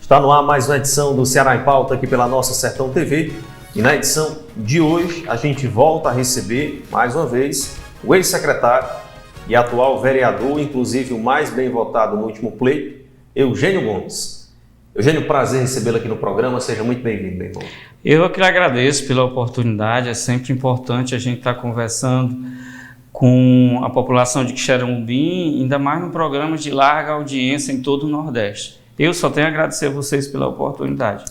Está no ar mais uma edição do Ceará em Pauta aqui pela nossa Sertão TV. E na edição de hoje a gente volta a receber mais uma vez o ex-secretário e atual vereador, inclusive o mais bem votado no último pleito, Eugênio Gomes. Eugênio, prazer recebê-lo aqui no programa. Seja muito bem-vindo, meu irmão. Eu que lhe agradeço pela oportunidade. É sempre importante a gente estar conversando com a população de Quixeramobim, ainda mais num programa de larga audiência em todo o Nordeste. Eu só tenho a agradecer a vocês pela oportunidade.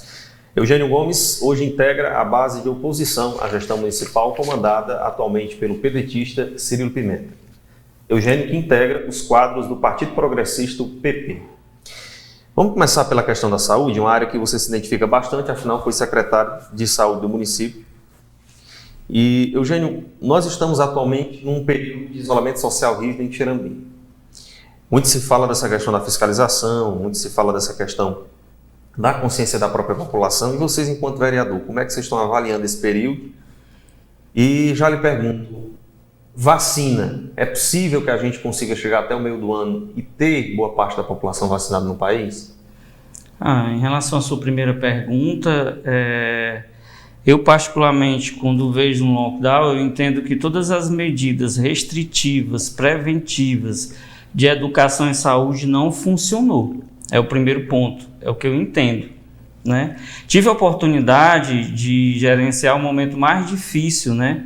Eugênio Gomes hoje integra a base de oposição à gestão municipal comandada atualmente pelo pedetista Cirilo Pimenta. Eugênio que integra os quadros do Partido Progressista, o PP. Vamos começar pela questão da saúde, uma área que você se identifica bastante, afinal foi secretário de saúde do município. E, Eugênio, nós estamos atualmente num período de isolamento social rígido em Quixeramobim. Muito se fala dessa questão da fiscalização, muito se fala dessa questão da consciência da própria população. E vocês, enquanto vereador, como é que vocês estão avaliando esse período? E já lhe pergunto, vacina, é possível que a gente consiga chegar até o meio do ano e ter boa parte da população vacinada no país? Em relação à sua primeira pergunta, eu particularmente, quando vejo um lockdown, eu entendo que todas as medidas restritivas, preventivas, de educação e saúde não funcionou. É o primeiro ponto, é o que eu entendo, né? Tive a oportunidade de gerenciar o momento mais difícil, né,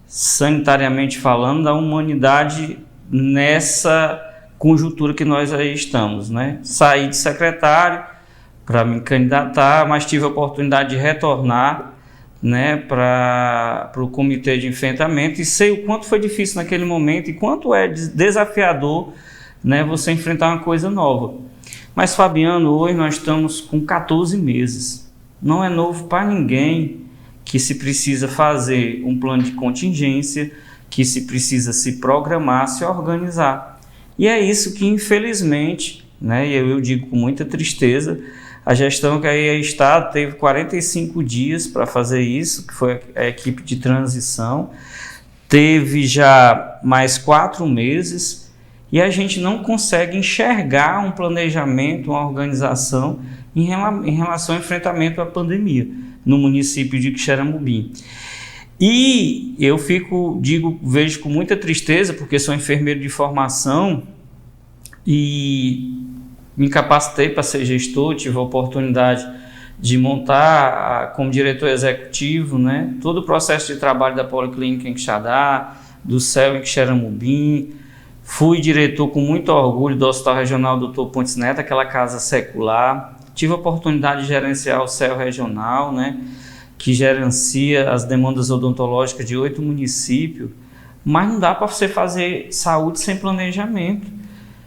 sanitariamente falando, da humanidade nessa conjuntura que nós aí estamos, né? Saí de secretário para me candidatar, mas tive a oportunidade de retornar, né, para o comitê de enfrentamento, e sei o quanto foi difícil naquele momento e quanto é desafiador, né, você enfrentar uma coisa nova. Mas, Fabiano, hoje nós estamos com 14 meses. Não é novo para ninguém que se precisa fazer um plano de contingência, que se precisa se programar, se organizar. E é isso que, infelizmente, né, e eu digo com muita tristeza, a gestão que aí está teve 45 dias para fazer isso, que foi a equipe de transição, teve já mais 4 meses e a gente não consegue enxergar um planejamento, uma organização em relação ao enfrentamento à pandemia no município de Quixeramobim. E eu vejo com muita tristeza, porque sou enfermeiro de formação e me capacitei para ser gestor, tive a oportunidade de montar como diretor executivo, né, todo o processo de trabalho da Policlínica em Quixadá, do CEL em Quixeramobim. Fui diretor com muito orgulho do Hospital Regional Dr. Pontes Neto, aquela casa secular. Tive a oportunidade de gerenciar o CEL regional, né, que gerencia as demandas odontológicas de 8 municípios, mas não dá para você fazer saúde sem planejamento.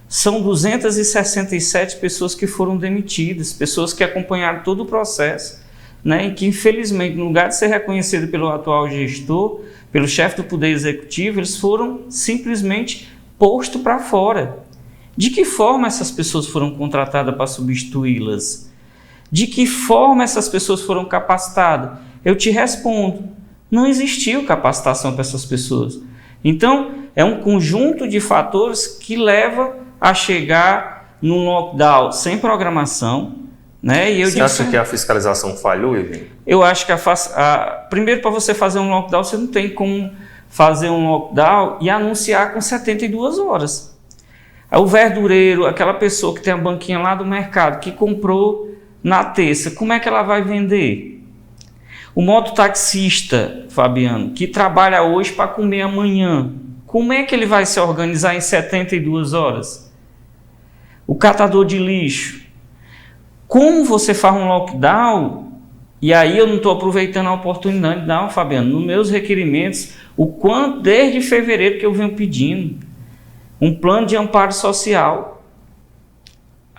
São 267 pessoas que foram demitidas, pessoas que acompanharam todo o processo, né, e que, infelizmente, no lugar de ser reconhecido pelo atual gestor, pelo chefe do Poder Executivo, eles foram simplesmente postos para fora. De que forma essas pessoas foram contratadas para substituí-las? De que forma essas pessoas foram capacitadas? Eu te respondo, não existiu capacitação para essas pessoas. Então, é um conjunto de fatores que leva a chegar num lockdown sem programação, né? E você acha que a fiscalização falhou, Eugênio? Eu acho que primeiro, para você fazer um lockdown, você não tem como fazer um lockdown e anunciar com 72 horas. O verdureiro, aquela pessoa que tem a banquinha lá do mercado, que comprou na terça, como é que ela vai vender? O mototaxista, Fabiano, que trabalha hoje para comer amanhã, como é que ele vai se organizar em 72 horas? O catador de lixo. Como você faz um lockdown? E aí eu não estou aproveitando a oportunidade, não, Fabiano. Nos meus requerimentos, desde fevereiro que eu venho pedindo um plano de amparo social.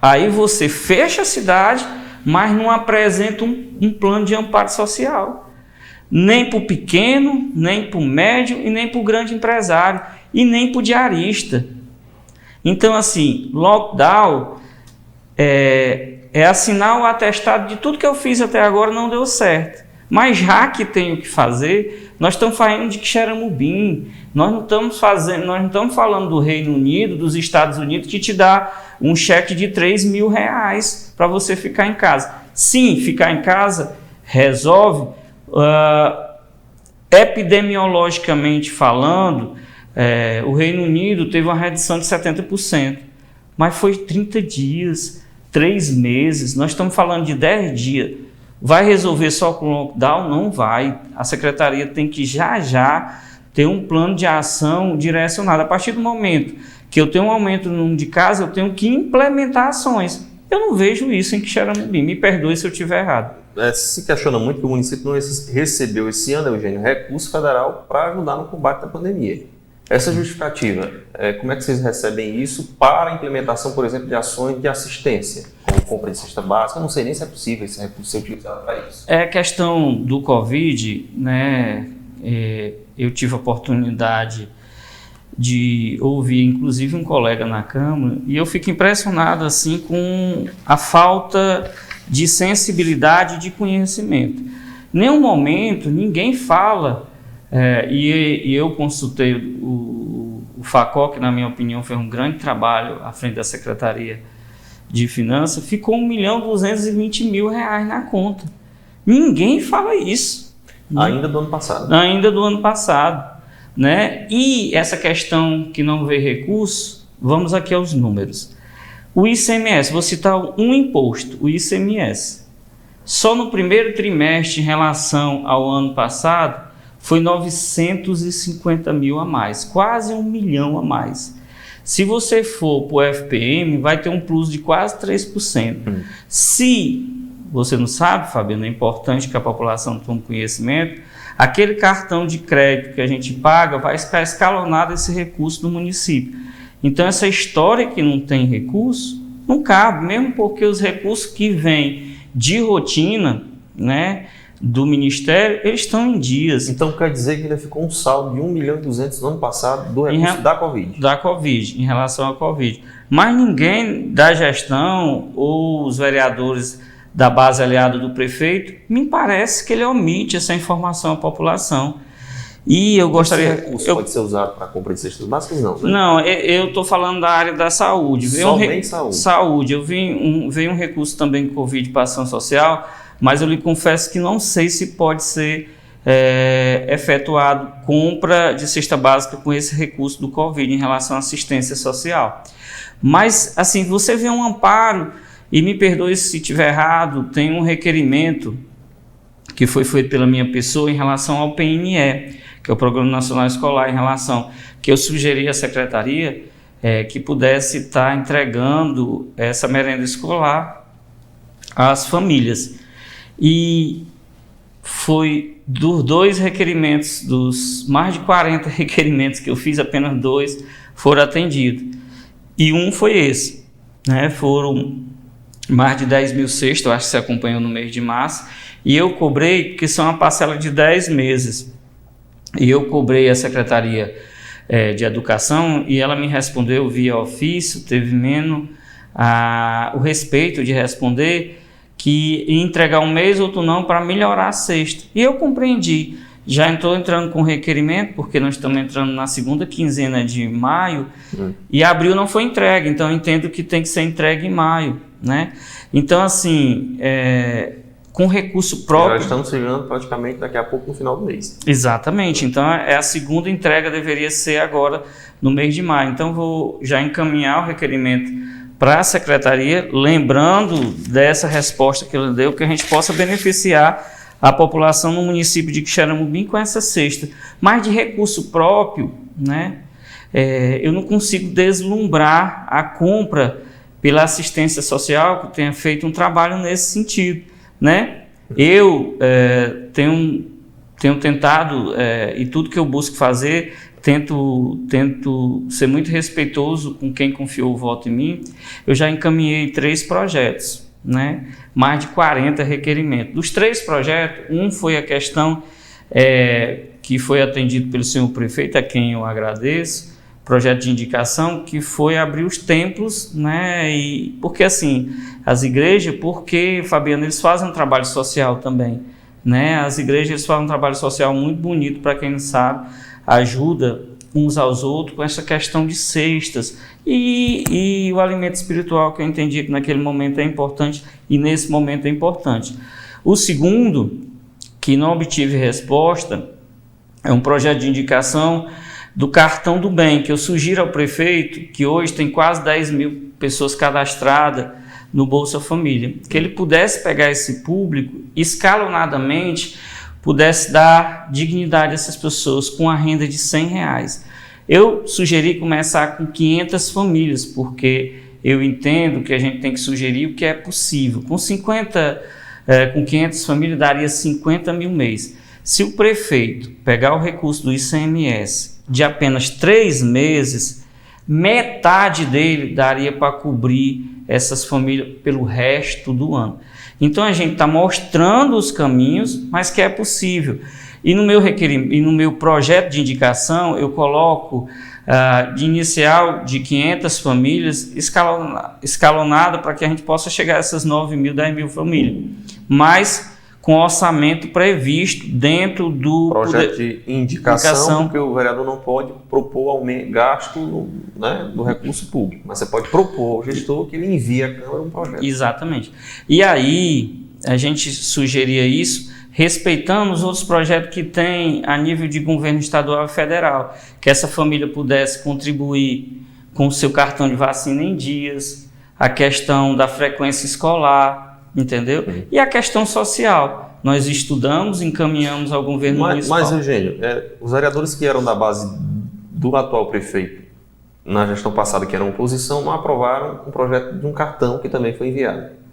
Aí você fecha a cidade, mas não apresenta um plano de amparo social. Nem para o pequeno, nem para o médio e nem para o grande empresário e nem para o diarista. Então, assim, lockdown é assinar o atestado de tudo que eu fiz até agora não deu certo. Mas já que tenho que fazer, nós estamos falando de Quixeramobim, nós não estamos falando do Reino Unido, dos Estados Unidos, que te dá um cheque de R$3.000 para você ficar em casa. Sim, ficar em casa resolve, epidemiologicamente falando, o Reino Unido teve uma redução de 70%, mas foi 30 dias, 3 meses, nós estamos falando de 10 dias. Vai resolver só com lockdown? Não vai. A Secretaria tem que já ter um plano de ação direcionado. A partir do momento que eu tenho um aumento no número de casos, eu tenho que implementar ações. Eu não vejo isso em Quixeramobim. Me perdoe se eu estiver errado. Se questiona muito que o município não recebeu esse ano, Eugênio, recurso federal para ajudar no combate da pandemia. Essa justificativa, como é que vocês recebem isso para a implementação, por exemplo, de ações de assistência, como compra de cesta básica? Eu não sei nem se é possível esse recurso ser utilizado para isso. É questão do Covid, né? Eu tive a oportunidade de ouvir, inclusive, um colega na Câmara, e eu fico impressionado assim, com a falta de sensibilidade e de conhecimento. Em nenhum momento ninguém fala... E eu consultei o Facó, que na minha opinião fez um grande trabalho à frente da Secretaria de Finanças, ficou R$1.220.000 na conta. Ninguém fala isso. Ainda do ano passado. Ainda do ano passado. Né? E essa questão que não vê recurso, vamos aqui aos números. O ICMS, vou citar um imposto, o ICMS. Só no primeiro trimestre, em relação ao ano passado, foi 950 mil a mais, quase 1 milhão a mais. Se você for para o FPM, vai ter um plus de quase 3%. Se você não sabe, Fabiano, é importante que a população tome conhecimento, aquele cartão de crédito que a gente paga vai ficar escalonado esse recurso do município. Então, essa história que não tem recurso, não cabe, mesmo porque os recursos que vêm de rotina, né, do Ministério, eles estão em dias. Então quer dizer que ainda ficou um saldo de 1.200.000 no ano passado do recurso da Covid? Da Covid, em relação à Covid. Mas ninguém da gestão ou os vereadores da base aliada do prefeito, me parece que ele omite essa informação à população. E eu gostaria... Esse recurso pode ser usado para a compra de cestas básicas? Não, né? Não, eu estou falando da área da saúde. Somente saúde? Saúde. Veio um recurso também de Covid para ação social, mas eu lhe confesso que não sei se pode ser efetuado compra de cesta básica com esse recurso do Covid em relação à assistência social. Mas, assim, você vê um amparo, e me perdoe se estiver errado, tem um requerimento que foi feito pela minha pessoa em relação ao PNE, que é o Programa Nacional Escolar, em relação que eu sugeri à Secretaria que pudesse estar entregando essa merenda escolar às famílias. E foi dos 2 requerimentos, dos mais de 40 requerimentos que eu fiz, apenas 2 foram atendidos. E um foi esse, né? Foram mais de 10 mil cestas, eu acho que você acompanhou no mês de março, e eu cobrei, porque são uma parcela de 10 meses, e eu cobrei a Secretaria de Educação, e ela me respondeu via ofício, teve menos o respeito de responder, que ia entregar um mês, outro não, para melhorar a cesta. E eu compreendi. Já estou entrando com requerimento, porque nós estamos entrando na segunda quinzena de maio, e abril não foi entregue, então eu entendo que tem que ser entregue em maio, né? Então, assim, com recurso próprio... Já estamos chegando praticamente daqui a pouco no final do mês. Exatamente, então a segunda entrega deveria ser agora no mês de maio. Então, vou já encaminhar o requerimento para a Secretaria, lembrando dessa resposta que ele deu, que a gente possa beneficiar a população no município de Quixeramobim com essa cesta. Mas de recurso próprio, né, eu não consigo deslumbrar a compra pela assistência social que tenha feito um trabalho nesse sentido, né? Eu tenho tentado, e tudo que eu busco fazer, tento ser muito respeitoso com quem confiou o voto em mim. Eu já encaminhei 3 projetos, né? Mais de 40 requerimentos. Dos 3 projetos, um foi a questão que foi atendido pelo senhor prefeito, a quem eu agradeço, projeto de indicação, que foi abrir os templos, né? E porque assim, as igrejas, porque, Fabiano, eles fazem um trabalho social também. né? As igrejas fazem um trabalho social muito bonito, para quem não sabe, ajuda uns aos outros com essa questão de cestas e o alimento espiritual, que eu entendi que naquele momento é importante e nesse momento é importante. O segundo, que não obtive resposta, é um projeto de indicação do cartão do bem, que eu sugiro ao prefeito, que hoje tem quase 10 mil pessoas cadastradas no Bolsa Família, que ele pudesse pegar esse público escalonadamente, pudesse dar dignidade a essas pessoas com a renda de R$100. Eu sugeri começar com 500 famílias, porque eu entendo que a gente tem que sugerir o que é possível. Com 500 famílias daria 50 mil mês. Se o prefeito pegar o recurso do ICMS de apenas 3 meses, metade dele daria para cobrir essas famílias pelo resto do ano. Então a gente está mostrando os caminhos, mas que é possível. E no meu projeto de indicação, eu coloco de inicial de 500 famílias escalonada para que a gente possa chegar a essas 9 mil, 10 mil famílias. Mas com orçamento previsto dentro do projeto de indicação, porque o vereador não pode propor gasto do recurso público, mas você pode propor ao gestor que ele envie à Câmara um projeto. Exatamente. E aí a gente sugeria isso respeitando os outros projetos que tem a nível de governo estadual e federal, que essa família pudesse contribuir com o seu cartão de vacina em dias, a questão da frequência escolar, entendeu? E a questão social. Nós estudamos, encaminhamos ao governo municipal. Mas, Eugênio, os vereadores que eram da base do atual prefeito, na gestão passada, que eram oposição, não aprovaram um projeto de um cartão que também foi enviado.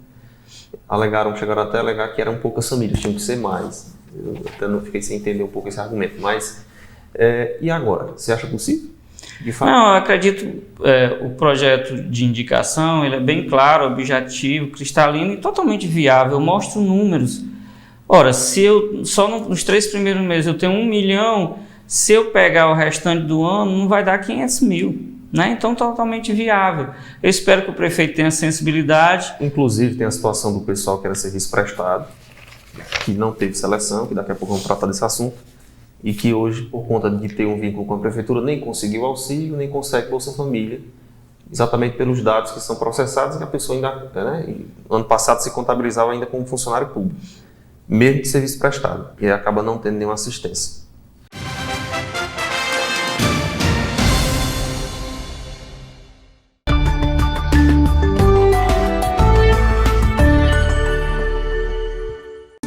Chegaram até a alegar que eram poucas famílias, tinham que ser mais. Eu até não fiquei sem entender um pouco esse argumento. Mas, e agora? Você acha possível? De fato? Não, eu acredito o projeto de indicação, ele é bem claro, objetivo, cristalino e totalmente viável. Eu mostro números. Ora, se eu só nos 3 primeiros meses eu tenho 1 milhão, se eu pegar o restante do ano, não vai dar 500 mil. Né? Então, totalmente viável. Eu espero que o prefeito tenha sensibilidade. Inclusive, tem a situação do pessoal que era serviço prestado, que não teve seleção, que daqui a pouco vamos tratar desse assunto, e que hoje, por conta de ter um vínculo com a prefeitura, nem conseguiu auxílio, nem consegue Bolsa Família, exatamente pelos dados que são processados, que a pessoa ainda, ano passado se contabilizava ainda como funcionário público, mesmo de serviço prestado, e acaba não tendo nenhuma assistência.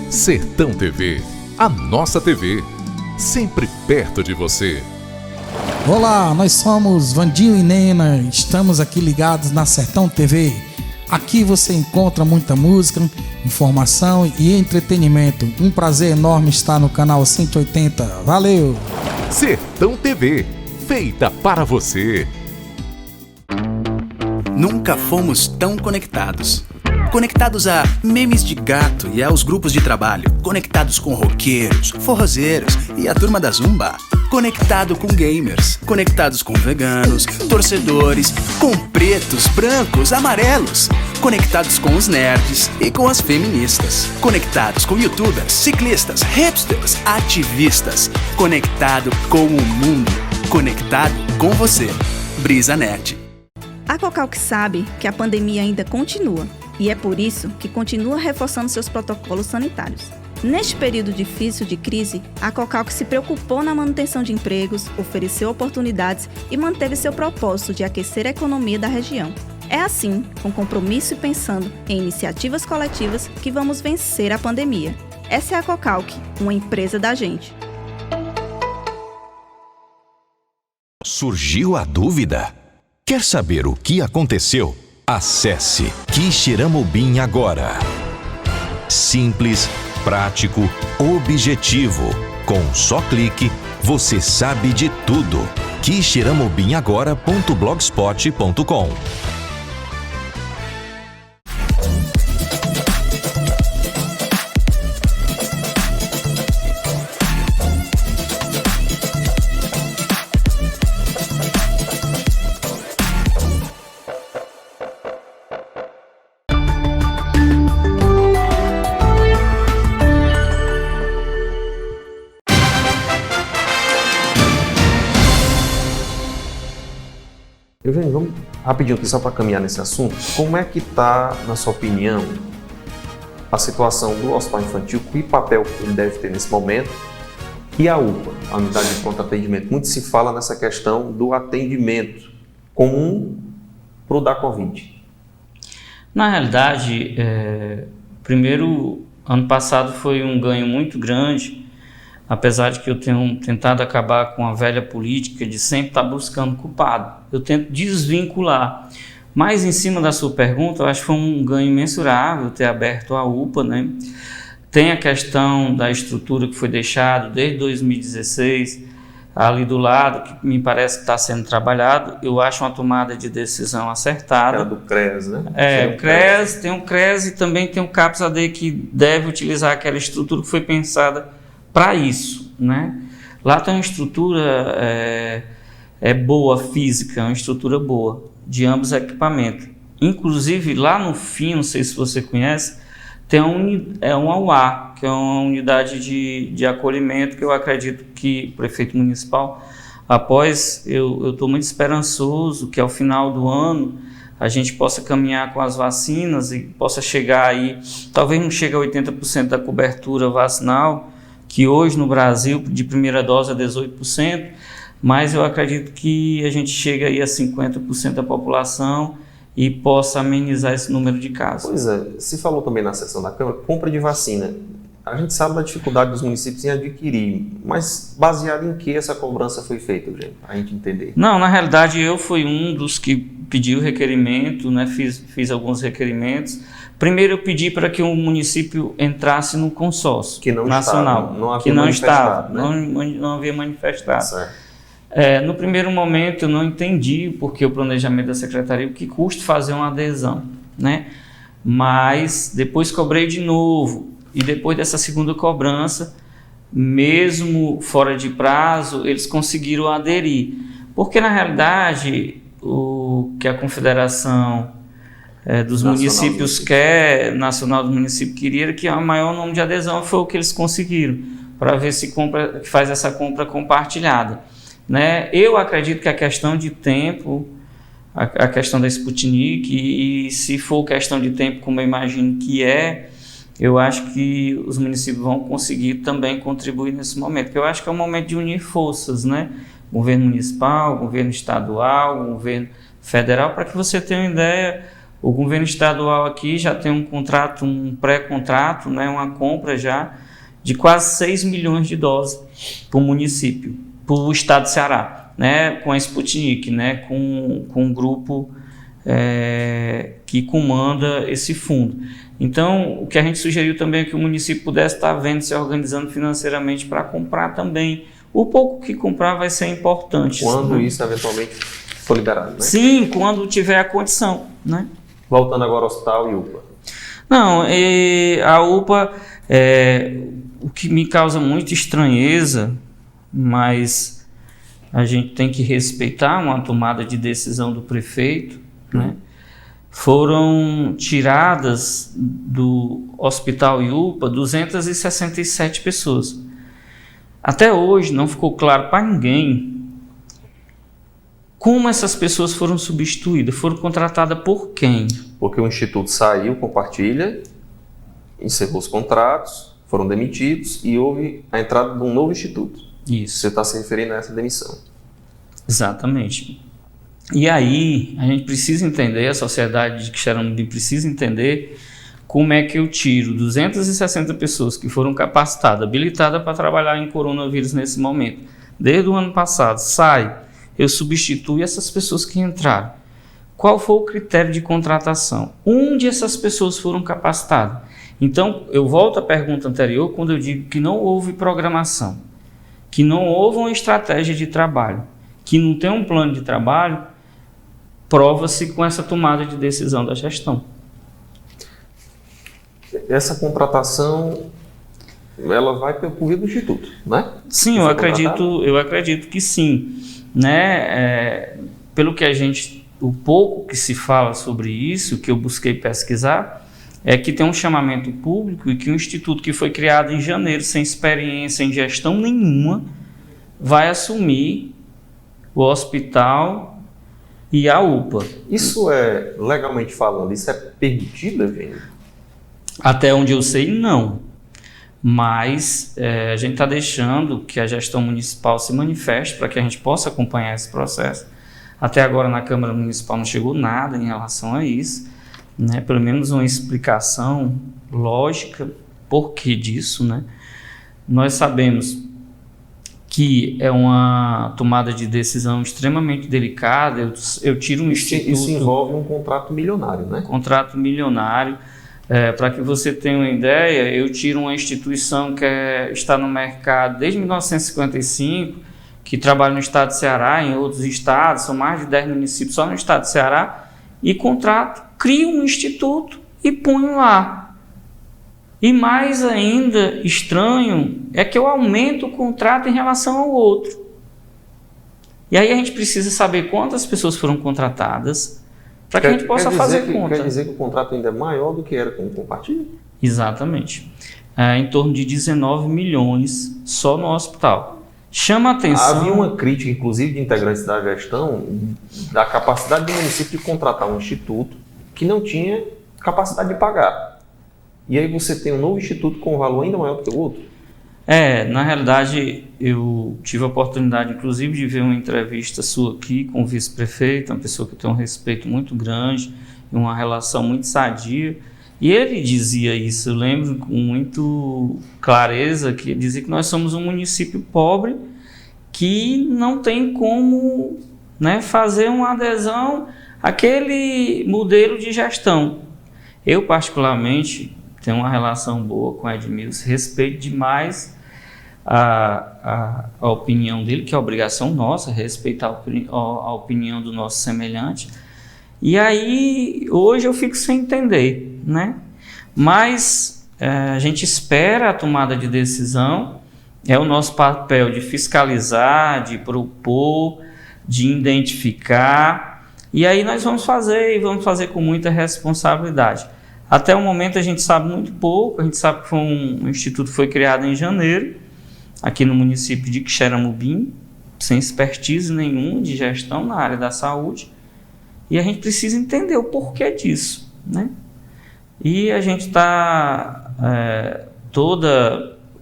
Sertão TV, a nossa TV, sempre perto de você. Olá, nós somos Vandinho e Nena, estamos aqui ligados na Sertão TV. Aqui você encontra muita música, informação e entretenimento. Um prazer enorme estar no canal 180. Valeu! Sertão TV, feita para você. Nunca fomos tão conectados. Conectados a memes de gato e aos grupos de trabalho. Conectados com roqueiros, forrozeiros e a turma da Zumba. Conectado com gamers. Conectados com veganos, torcedores, com pretos, brancos, amarelos. Conectados com os nerds e com as feministas. Conectados com youtubers, ciclistas, hipsters, ativistas. Conectado com o mundo. Conectado com você. Brisa Net. A Cocalc sabe que a pandemia ainda continua. E é por isso que continua reforçando seus protocolos sanitários. Neste período difícil de crise, a Cocalc se preocupou na manutenção de empregos, ofereceu oportunidades e manteve seu propósito de aquecer a economia da região. É assim, com compromisso e pensando em iniciativas coletivas, que vamos vencer a pandemia. Essa é a Cocalc, uma empresa da gente. Surgiu a dúvida? Quer saber o que aconteceu? Acesse Quixeramobim agora. Simples, prático, objetivo. Com um só clique, você sabe de tudo. Quixeramobimagora.blogspot.com. Eugênio, vamos rapidinho aqui só para caminhar nesse assunto. Como é que está, na sua opinião, a situação do hospital infantil, que papel ele deve ter nesse momento, e a UPA, a unidade de pronto atendimento? Muito se fala nessa questão do atendimento comum para o da Covid. Na realidade, primeiro, ano passado foi um ganho muito grande, apesar de que eu tenho tentado acabar com a velha política de sempre estar buscando culpado. Eu tento desvincular. Mas em cima da sua pergunta, eu acho que foi um ganho imensurável ter aberto a UPA, né? Tem a questão da estrutura que foi deixada desde 2016, ali do lado, que me parece que está sendo trabalhado. Eu acho uma tomada de decisão acertada. Era do CRES, né? O CRES, tem o CRES e também tem o CAPS-AD, que deve utilizar aquela estrutura que foi pensada para isso, né? Lá tem uma estrutura boa, física, uma estrutura boa, de ambos os equipamentos. Inclusive, lá no fim, não sei se você conhece, tem uma UA, que é uma unidade de acolhimento, que eu acredito que o prefeito municipal, após, eu estou muito esperançoso que ao final do ano a gente possa caminhar com as vacinas e possa chegar aí, talvez não chegue a 80% da cobertura vacinal, que hoje no Brasil, de primeira dose é 18%, mas eu acredito que a gente chega aí a 50% da população e possa amenizar esse número de casos. Pois é, se falou também na sessão da Câmara, compra de vacina. A gente sabe da dificuldade dos municípios em adquirir, mas baseado em que essa cobrança foi feita, gente, para a gente entender? Não, na realidade eu fui um dos que pediu requerimento, né? Fiz alguns requerimentos. Primeiro eu pedi para que o município entrasse no consórcio que não nacional, estava, não havia manifestado. Certo. No primeiro momento eu não entendi, porque o planejamento da secretaria, o que custa fazer uma adesão, né? Mas depois cobrei de novo, e depois dessa segunda cobrança, mesmo fora de prazo, eles conseguiram aderir. Porque na realidade, o que a Confederação dos Municípios Nacional dos Municípios queria, era que o maior número de adesão foi o que eles conseguiram, para ver se faz essa compra compartilhada. Né? Eu acredito que a questão de tempo, a questão da Sputnik, e se for questão de tempo, como eu imagino que eu acho que os municípios vão conseguir também contribuir nesse momento, que eu acho que é um momento de unir forças, né? Governo municipal, governo estadual, governo federal. Para que você tenha uma ideia, o governo estadual aqui já tem um contrato, um pré-contrato, né? Uma compra já de quase 6 milhões de doses para o município, para o estado do Ceará, né, com a Sputnik, né, com um grupo que comanda esse fundo. Então, o que a gente sugeriu também é que o município pudesse estar vendo, se organizando financeiramente para comprar também. O pouco que comprar vai ser importante. Quando isso eventualmente for liberado, né? Sim, quando tiver a condição, né? Voltando agora ao hospital e UPA. Não, a UPA, o que me causa muita estranheza, mas a gente tem que respeitar uma tomada de decisão do prefeito, né? Foram tiradas do hospital UPA 267 pessoas. Até hoje não ficou claro para ninguém como essas pessoas foram substituídas, foram contratadas por quem? Porque o Instituto saiu, compartilha, encerrou os contratos, foram demitidos e houve a entrada de um novo instituto. Isso. Você está se referindo a essa demissão. Exatamente. E aí, a gente precisa entender, a sociedade de Quixeramobim precisa entender como é que eu tiro 260 pessoas que foram capacitadas, habilitadas para trabalhar em coronavírus nesse momento. Desde o ano passado, eu substituo essas pessoas que entraram. Qual foi o critério de contratação? Onde essas pessoas foram capacitadas? Então, eu volto à pergunta anterior, quando eu digo que não houve programação, que não houve uma estratégia de trabalho, que não tem um plano de trabalho, prova-se com essa tomada de decisão da gestão. Essa contratação, ela vai por via do Instituto, né? Sim, eu acredito que sim. Né? Pelo que o pouco que se fala sobre isso, que eu busquei pesquisar, é que tem um chamamento público e que um instituto que foi criado em janeiro, sem experiência em gestão nenhuma, vai assumir o hospital e a UPA. Isso é, legalmente falando, isso é permitido, Eugênio? Até onde eu sei, não. Mas a gente está deixando que a gestão municipal se manifeste para que a gente possa acompanhar esse processo. Até agora na Câmara Municipal não chegou nada em relação a isso, né? Pelo menos uma explicação lógica por que disso, né? Nós sabemos que é uma tomada de decisão extremamente delicada. Eu tiro um instituto... Isso envolve um contrato milionário, né? Contrato milionário. Para que você tenha uma ideia, eu tiro uma instituição que está no mercado desde 1955, que trabalha no estado de Ceará, em outros estados, são mais de 10 municípios só no estado de Ceará, e contrato, crio um instituto e ponho lá. E mais ainda estranho é que eu aumento o contrato em relação ao outro. E aí a gente precisa saber quantas pessoas foram contratadas, para que a gente possa fazer conta. Quer dizer que o contrato ainda é maior do que era com o compartilho? Exatamente. Em torno de 19 milhões só no hospital. Chama a atenção... Havia uma crítica, inclusive, de integrantes da gestão, da capacidade do município de contratar um instituto que não tinha capacidade de pagar. E aí você tem um novo instituto com um valor ainda maior do que o outro? Na realidade, eu tive a oportunidade, inclusive, de ver uma entrevista sua aqui com o vice-prefeito, uma pessoa que tem um respeito muito grande e uma relação muito sadia. E ele dizia isso, eu lembro com muito clareza, que ele dizia que nós somos um município pobre que não tem como, né, fazer uma adesão àquele modelo de gestão. Eu, particularmente, tenho uma relação boa com o Edmilson, respeito demais a opinião dele, que é obrigação nossa, respeitar a opinião do nosso semelhante. E aí, hoje eu fico sem entender, né? Mas a gente espera a tomada de decisão, é o nosso papel de fiscalizar, de propor, de identificar, e aí nós vamos fazer, e vamos fazer com muita responsabilidade. Até o momento a gente sabe muito pouco, a gente sabe que um instituto foi criado em janeiro, aqui no município de Quixeramobim, sem expertise nenhuma de gestão na área da saúde, e a gente precisa entender o porquê disso, né? E a gente está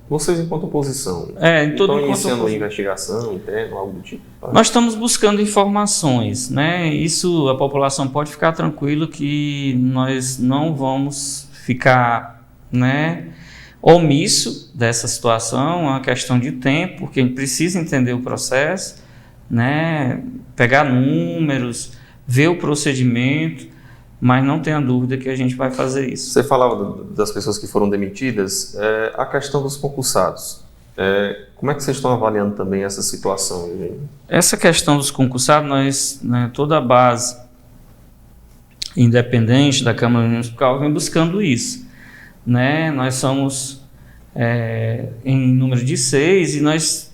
Vocês, enquanto oposição, estão iniciando uma investigação interna, algo do tipo? Nós estamos buscando informações, né? Isso, a população pode ficar tranquilo que nós não vamos ficar, né, omisso dessa situação. É uma questão de tempo, porque a gente precisa entender o processo, né? Pegar números, ver o procedimento, mas não tenha dúvida que a gente vai fazer isso. Você falava das pessoas que foram demitidas, a questão dos concursados. Como é que vocês estão avaliando também essa situação, Eugênio? Essa questão dos concursados, nós, né, toda a base independente da Câmara Municipal vem buscando isso, né? Nós somos em número de 6 e nós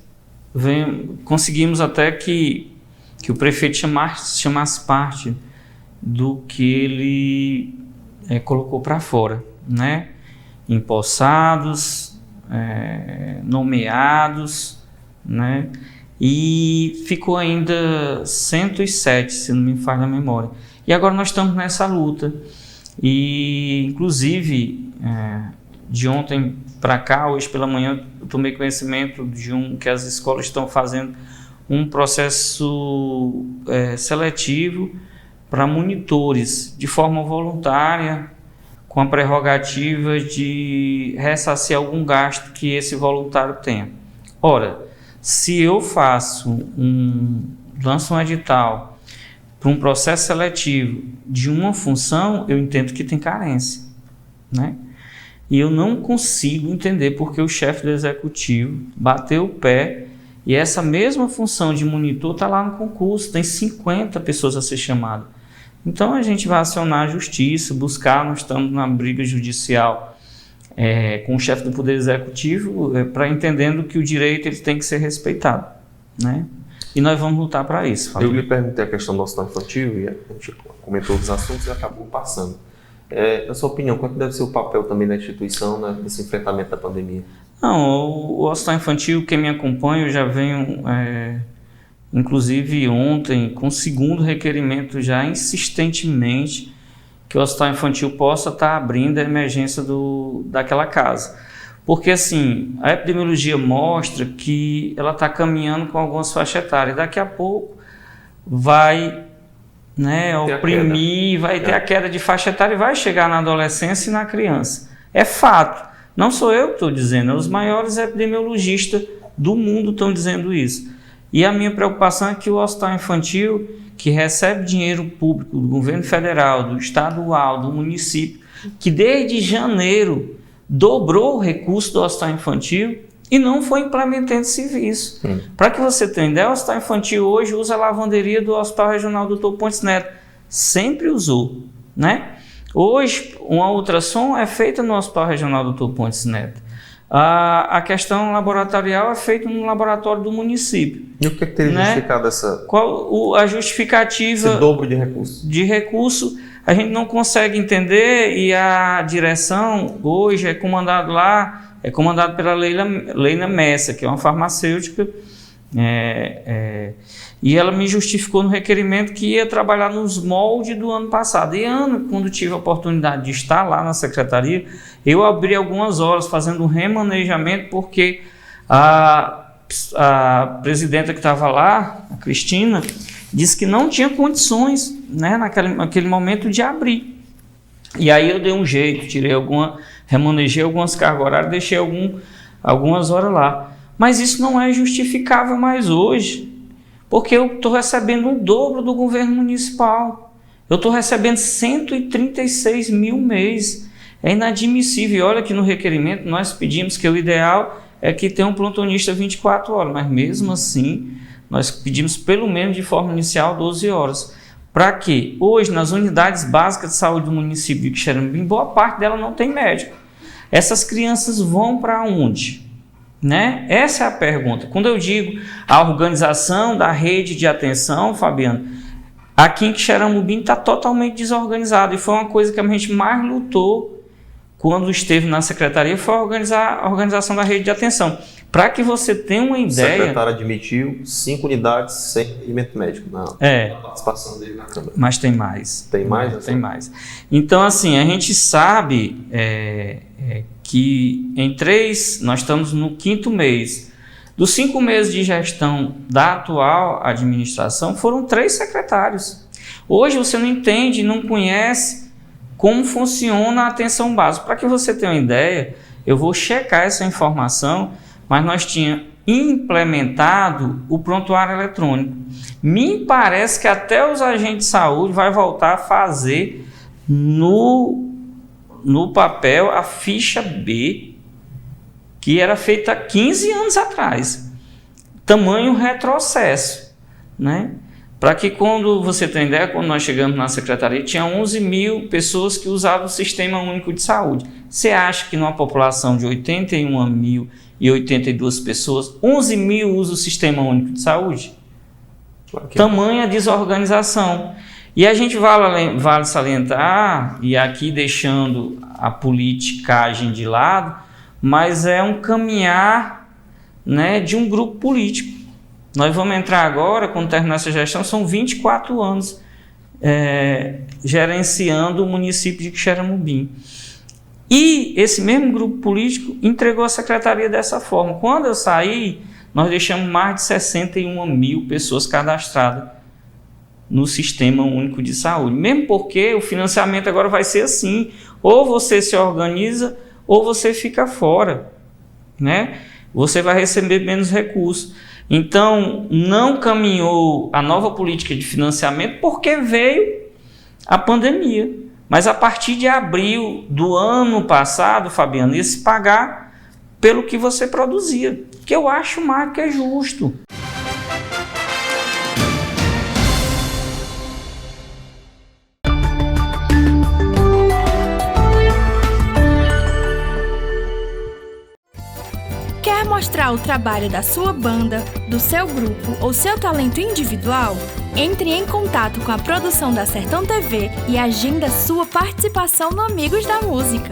conseguimos até que o prefeito chamasse parte do que ele colocou para fora, né? Empossados, nomeados, né? E ficou ainda 107, se não me falha a memória. E agora nós estamos nessa luta. E, inclusive, de ontem para cá, hoje pela manhã, eu tomei conhecimento de que as escolas estão fazendo um processo seletivo para monitores, de forma voluntária, com a prerrogativa de ressarcir algum gasto que esse voluntário tenha. Ora, se eu lanço um edital para um processo seletivo de uma função, eu entendo que tem carência, né? E eu não consigo entender porque o chefe do executivo bateu o pé e essa mesma função de monitor está lá no concurso, tem 50 pessoas a ser chamadas. Então a gente vai acionar a justiça, buscar, nós estamos na briga judicial com o chefe do Poder Executivo, para entendendo que o direito ele tem que ser respeitado, né? E nós vamos lutar para isso. Eu lhe perguntei a questão do hospital infantil e a gente comentou os assuntos e acabou passando. Na sua opinião, qual que deve ser o papel também da instituição, né, nesse enfrentamento da pandemia? Não, o hospital infantil, quem me acompanha, eu já venho inclusive ontem, com o segundo requerimento já insistentemente, que o hospital infantil possa estar abrindo a emergência daquela casa. Porque assim, a epidemiologia mostra que ela está caminhando com algumas faixas etárias. Daqui a pouco vai oprimir, vai ter a queda de faixa etária e vai chegar na adolescência e na criança. É fato. Não sou eu que estou dizendo, os maiores epidemiologistas do mundo estão dizendo isso. E a minha preocupação é que o hospital infantil, que recebe dinheiro público do governo federal, do estadual, do município, que desde janeiro dobrou o recurso do hospital infantil e não foi implementando serviço. Para que você tenha ideia, o hospital infantil hoje usa a lavanderia do Hospital Regional Dr. Pontes Neto. Sempre usou, né? Hoje, uma ultrassom é feita no Hospital Regional Dr. Pontes Neto. A questão laboratorial é feita no laboratório do município. E o que teria justificado essa... A justificativa... Esse dobro de recurso. De recurso, a gente não consegue entender, e a direção hoje é comandado pela Leila Messa, que é uma farmacêutica, e ela me justificou no requerimento que ia trabalhar nos moldes do ano passado. E quando tive a oportunidade de estar lá na secretaria, eu abri algumas horas fazendo um remanejamento, porque a presidenta que estava lá, a Cristina, disse que não tinha condições, né, naquele momento de abrir. E aí eu dei um jeito, remanejei algumas cargas horárias, deixei algumas horas lá. Mas isso não é justificável mais hoje, porque eu estou recebendo o dobro do governo municipal. Eu estou recebendo 136 mil mês. É inadmissível. E olha que no requerimento nós pedimos que o ideal é que tenha um plantonista 24 horas, mas mesmo assim nós pedimos pelo menos de forma inicial 12 horas. Para quê? Hoje, nas unidades básicas de saúde do município de Quixeramobim, boa parte dela não tem médico. Essas crianças vão para onde? Né? Essa é a pergunta. Quando eu digo a organização da rede de atenção, Fabiano, aqui em Quixeramobim está totalmente desorganizado, e foi uma coisa que a gente mais lutou quando esteve na secretaria, foi a organização da rede de atenção. Para que você tenha uma ideia... O secretário admitiu 5 unidades sem atendimento médico. Não. A participação dele na Câmara. Mas tem mais. Tem mais? Tem mais. Então, assim, a gente sabe que nós estamos no 5º mês. Dos 5 meses de gestão da atual administração, foram 3 secretários. Hoje você não entende, não conhece como funciona a atenção básica. Para que você tenha uma ideia, eu vou checar essa informação, mas nós tínhamos implementado o prontuário eletrônico. Me parece que até os agentes de saúde vai voltar a fazer no papel a ficha B, que era feita há 15 anos atrás. Tamanho retrocesso, né? Para que quando você tem ideia, quando nós chegamos na secretaria, tinha 11 mil pessoas que usavam o Sistema Único de Saúde. Você acha que numa população de 81.082 pessoas, 11 mil usam o Sistema Único de Saúde? Okay. Tamanha desorganização. E a gente vale salientar, e aqui deixando a politicagem de lado, mas é um caminhar, né, de um grupo político. Nós vamos entrar agora, quando terminar essa gestão, são 24 anos gerenciando o município de Quixeramobim. E esse mesmo grupo político entregou a secretaria dessa forma. Quando eu saí, nós deixamos mais de 61 mil pessoas cadastradas no Sistema Único de Saúde. Mesmo porque o financiamento agora vai ser assim, ou você se organiza, ou você fica fora, né? Você vai receber menos recursos. Então, não caminhou a nova política de financiamento porque veio a pandemia. Mas a partir de abril do ano passado, Fabiano, ia se pagar pelo que você produzia, que eu acho mais que é justo. Quer mostrar o trabalho da sua banda, do seu grupo ou seu talento individual? Entre em contato com a produção da Sertão TV e agenda sua participação no Amigos da Música.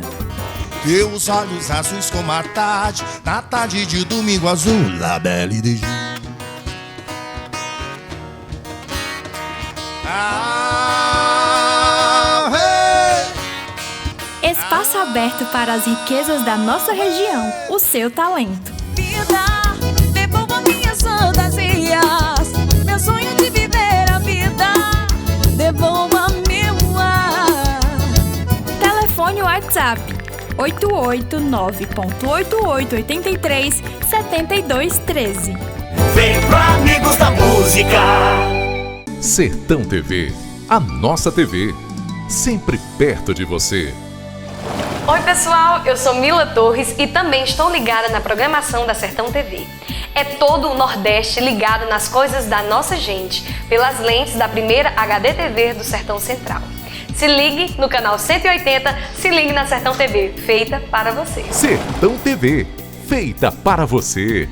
Teus olhos azuis como a tarde, na tarde de domingo azul, la belle de Ju. Espaço aberto para as riquezas da nossa região, o seu talento. Vida, devolva minhas fantasias, meu sonho de viver a vida, devolva meu ar. Telefone WhatsApp 889.8883-7213. Vem pro Amigos da Música. Sertão TV, a nossa TV, sempre perto de você. Oi pessoal, eu sou Mila Torres e também estou ligada na programação da Sertão TV. É todo o Nordeste ligado nas coisas da nossa gente, pelas lentes da primeira HD TV do Sertão Central. Se ligue no canal 180, se ligue na Sertão TV, feita para você. Sertão TV, feita para você.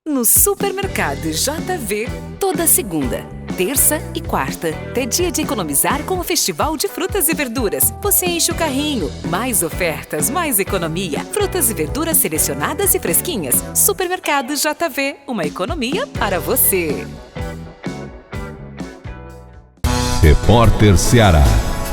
No Supermercado JV, toda segunda, terça e quarta, é dia de economizar com o Festival de Frutas e Verduras. Você enche o carrinho, mais ofertas, mais economia. Frutas e verduras selecionadas e fresquinhas. Supermercado JV, uma economia para você. Repórter Ceará,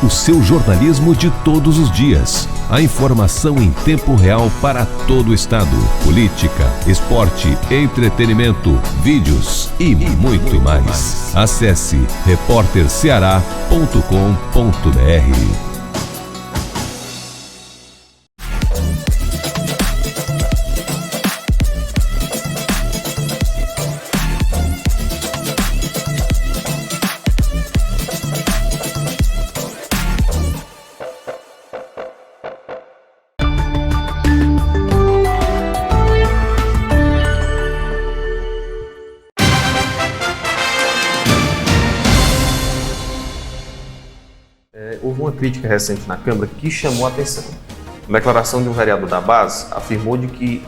o seu jornalismo de todos os dias. A informação em tempo real para todo o estado. Política, esporte, entretenimento, vídeos e muito mais. Acesse repórterceará.com.br. Houve uma crítica recente na Câmara que chamou a atenção. Uma declaração de um vereador da base afirmou de que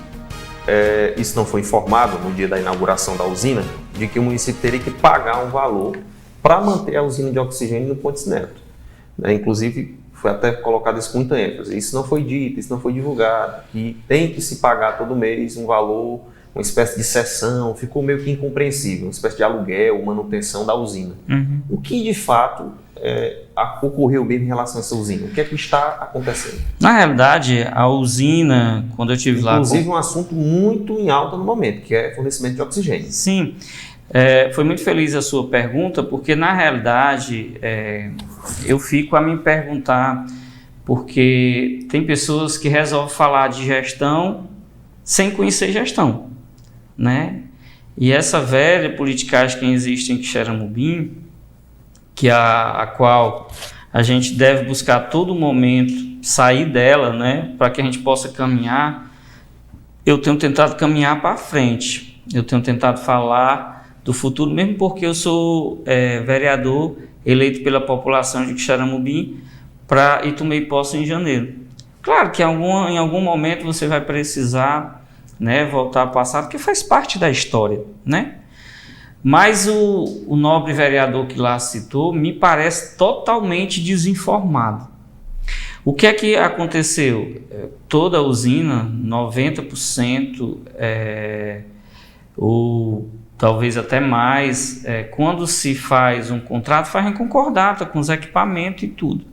isso não foi informado no dia da inauguração da usina, de que o município teria que pagar um valor para manter a usina de oxigênio no Pontes Neto. Inclusive, foi até colocado isso com muita ênfase. Isso não foi dito, isso não foi divulgado, que tem que se pagar todo mês um valor, uma espécie de cessão, ficou meio que incompreensível, uma espécie de aluguel, manutenção da usina. Uhum. O que de fato ocorreu mesmo em relação a essa usina? O que é que está acontecendo? Na realidade, a usina, quando eu estive lá... Inclusive um assunto muito em alta no momento, que é fornecimento de oxigênio. Sim, foi muito feliz a sua pergunta, porque na realidade eu fico a me perguntar, porque tem pessoas que resolvem falar de gestão sem conhecer gestão, né? E essa velha politicagem que existe em Quixeramobim, que a qual a gente deve buscar a todo momento sair dela, né, para que a gente possa caminhar. Eu tenho tentado caminhar para frente, eu tenho tentado falar do futuro, mesmo porque eu sou vereador eleito pela população de Quixeramobim e tomei posse em janeiro. Claro que em algum momento você vai precisar, né, voltar ao passado, porque faz parte da história, né? Mas o nobre vereador que lá citou me parece totalmente desinformado. O que é que aconteceu? Toda a usina, 90%, ou talvez até mais, quando se faz um contrato, faz em concordata com os equipamentos e tudo.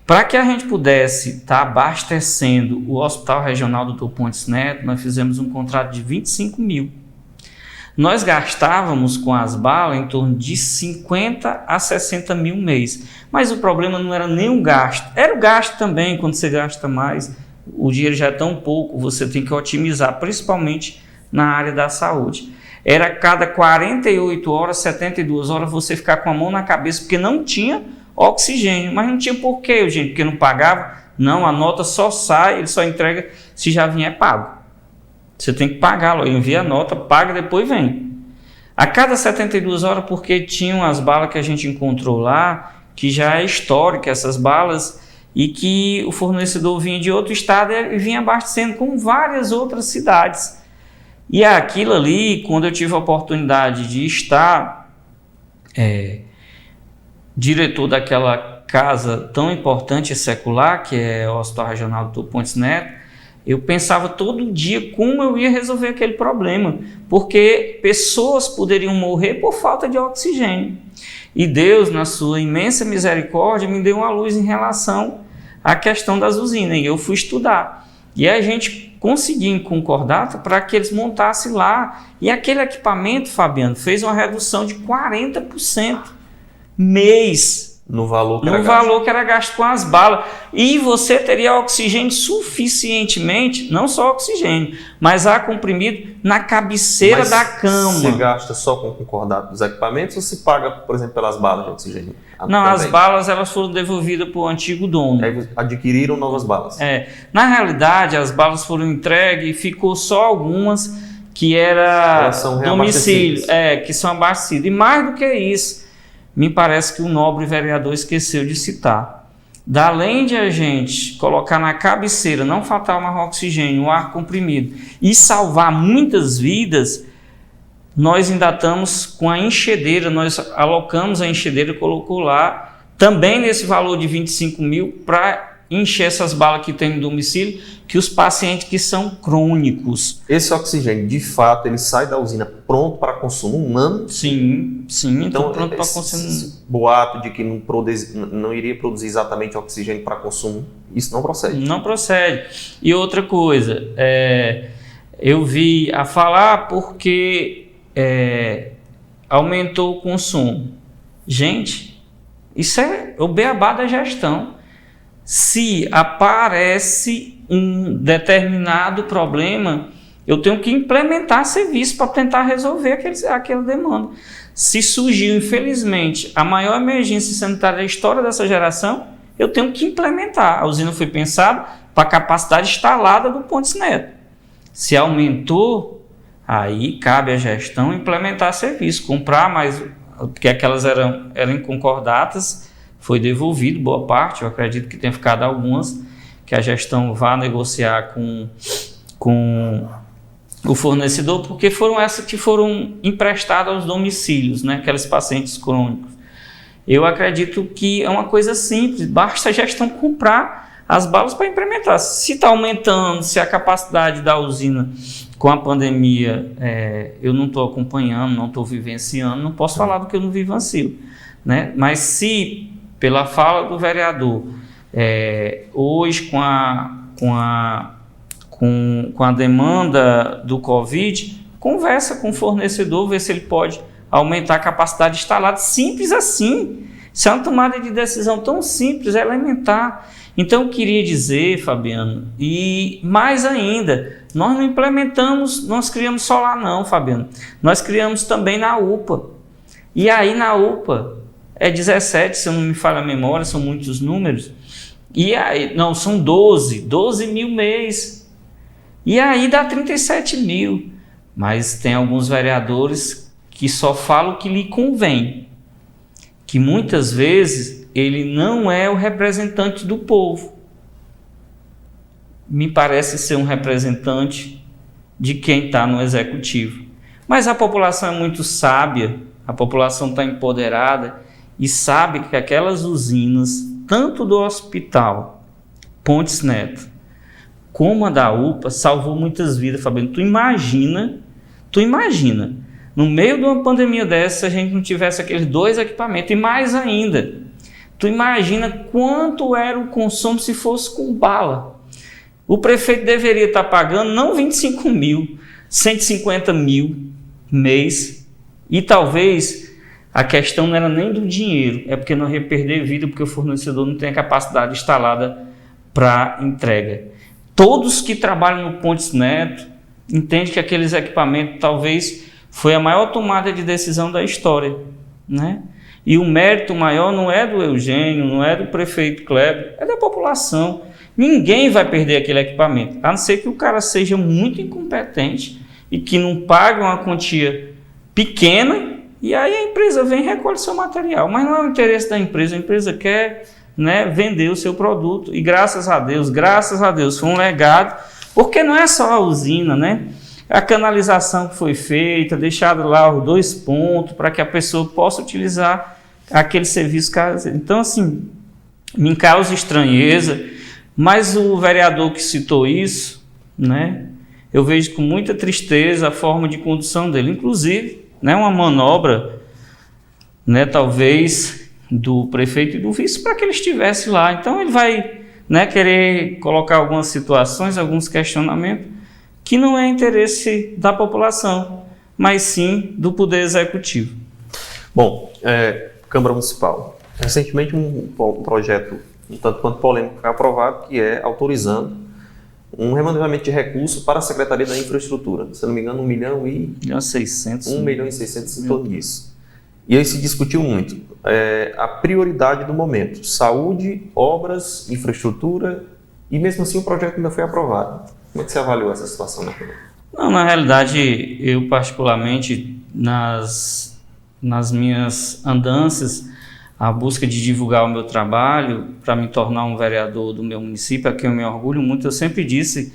Para que a gente pudesse estar abastecendo o Hospital Regional Dr. Pontes Neto, nós fizemos um contrato de 25 mil. Nós gastávamos com as balas em torno de 50 a 60 mil mês. Mas o problema não era nem o gasto. Era o gasto também, quando você gasta mais, o dinheiro já é tão pouco, você tem que otimizar, principalmente na área da saúde. Era cada 48 horas, 72 horas, você ficar com a mão na cabeça, porque não tinha oxigênio. Mas não tinha por quê, gente? Porque não pagava? Não, a nota só sai, ele só entrega se já vier pago. Você tem que pagá-lo, envia a nota, paga, depois vem. A cada 72 horas, porque tinham as balas que a gente encontrou lá, que já é histórica, essas balas, e que o fornecedor vinha de outro estado e vinha abastecendo com várias outras cidades. E aquilo ali, quando eu tive a oportunidade de estar diretor daquela casa tão importante e secular, que é o Hospital Regional Dr. Pontes Neto, eu pensava todo dia como eu ia resolver aquele problema, porque pessoas poderiam morrer por falta de oxigênio. E Deus, na sua imensa misericórdia, me deu uma luz em relação à questão das usinas, e eu fui estudar. E a gente conseguiu em concordata para que eles montassem lá, e aquele equipamento, Fabiano, fez uma redução de 40% mês, no valor que era gasto com as balas. E você teria oxigênio suficientemente, não só oxigênio, mas ar comprimido na cabeceira da cama. Você gasta só com o concordato dos equipamentos ou se paga, por exemplo, pelas balas de oxigênio? Não, também? As balas elas foram devoluvidas para o antigo dono. Adquiriram novas balas? Na realidade, as balas foram entregues e ficou só algumas que era domicílio, que são abastecidas. E mais do que isso, me parece que o nobre vereador esqueceu de citar. Além de a gente colocar na cabeceira, não faltar mais oxigênio, o ar comprimido e salvar muitas vidas, nós ainda estamos com a enxadeira, nós alocamos a enxadeira e colocou lá, também nesse valor de 25 mil, para encher essas balas que tem no domicílio, que os pacientes que são crônicos. Esse oxigênio, de fato, ele sai da usina pronto para consumo humano? Sim, então pronto para consumo. Esse boato de que não iria produzir exatamente oxigênio para consumo, isso não procede? Não procede. E outra coisa, eu vi a falar porque aumentou o consumo. Gente, isso é o beabá da gestão. Se aparece um determinado problema, eu tenho que implementar serviço para tentar resolver aquela demanda. Se surgiu, infelizmente, a maior emergência sanitária da história dessa geração, eu tenho que implementar. A usina foi pensada para a capacidade instalada do Pontes Neto. Se aumentou, aí cabe à gestão implementar serviço, comprar mais, porque aquelas eram concordatas. Foi devolvido boa parte, eu acredito que tenha ficado algumas, que a gestão vá negociar com o fornecedor, porque foram essas que foram emprestadas aos domicílios, né, aqueles pacientes crônicos. Eu acredito que é uma coisa simples, basta a gestão comprar as balas para implementar. Se está aumentando, se a capacidade da usina com a pandemia, eu não estou acompanhando, não estou vivenciando, não posso falar do que eu não vivencio, né? Mas se pela fala do vereador, hoje com a demanda do Covid, conversa com o fornecedor, ver se ele pode aumentar a capacidade instalada, simples assim. Isso é uma tomada de decisão tão simples, elementar. Então eu queria dizer, Fabiano, e mais ainda, nós não implementamos, nós criamos solar não, Fabiano, nós criamos também na UPA. E aí na UPA, 17, se eu não me falha a memória, são muitos números. E aí, não, são 12 mil mês. E aí dá 37 mil. Mas tem alguns vereadores que só falam o que lhe convém. Que muitas vezes ele não é o representante do povo. Me parece ser um representante de quem está no executivo. Mas a população é muito sábia, a população está empoderada, e sabe que aquelas usinas, tanto do hospital Pontes Neto, como a da UPA, salvou muitas vidas, Fabiano. Tu imagina, no meio de uma pandemia dessa, se a gente não tivesse aqueles 2 equipamentos, e mais ainda, tu imagina quanto era o consumo se fosse com bala. O prefeito deveria estar pagando não 25 mil, 150 mil mês, e talvez a questão não era nem do dinheiro, é porque nós ia perder vida, porque o fornecedor não tem a capacidade instalada para entrega. Todos que trabalham no Pontes Neto entendem que aqueles equipamentos talvez foi a maior tomada de decisão da história, né? E o mérito maior não é do Eugênio, não é do prefeito Kleber, é da população. Ninguém vai perder aquele equipamento, a não ser que o cara seja muito incompetente e que não pague uma quantia pequena. E aí a empresa vem e recolhe seu material, mas não é o interesse da empresa, a empresa quer, né, vender o seu produto, e graças a Deus, foi um legado, porque não é só a usina, né? A canalização que foi feita, deixado lá os 2 pontos para que a pessoa possa utilizar aquele serviço caseiro. Então, assim, me causa estranheza, mas o vereador que citou isso, né, eu vejo com muita tristeza a forma de condução dele, inclusive, né, uma manobra, né, talvez do prefeito e do vice para que ele estivesse lá. Então ele vai, né, querer colocar algumas situações, alguns questionamentos que não é interesse da população, mas sim do Poder Executivo. Bom, Câmara Municipal. Recentemente um projeto um tanto quanto polêmico foi aprovado, que é autorizando um remanejamento de recursos para a Secretaria da Infraestrutura. Se não me engano, 1 milhão e 600 em torno disso. E aí se discutiu muito a prioridade do momento: saúde, obras, infraestrutura, e mesmo assim o projeto ainda foi aprovado. Como é que você avaliou essa situação, né? Não, na realidade, eu particularmente, nas minhas andanças, a busca de divulgar o meu trabalho para me tornar um vereador do meu município, a quem eu me orgulho muito, eu sempre disse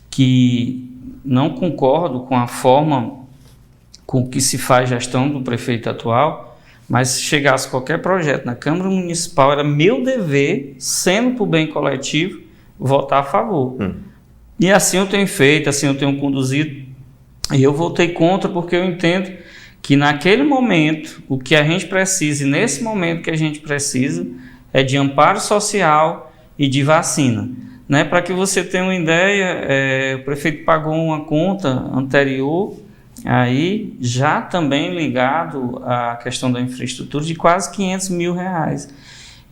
que não concordo com a forma com que se faz gestão do prefeito atual, mas se chegasse qualquer projeto na Câmara Municipal, era meu dever, sendo para o bem coletivo, votar a favor. E assim eu tenho feito, assim eu tenho conduzido, e eu votei contra porque eu entendo que naquele momento, o que a gente precisa, e nesse momento que a gente precisa, é de amparo social e de vacina. Né? Para que você tenha uma ideia, o prefeito pagou uma conta anterior, aí já também ligado à questão da infraestrutura, de quase R$500 mil.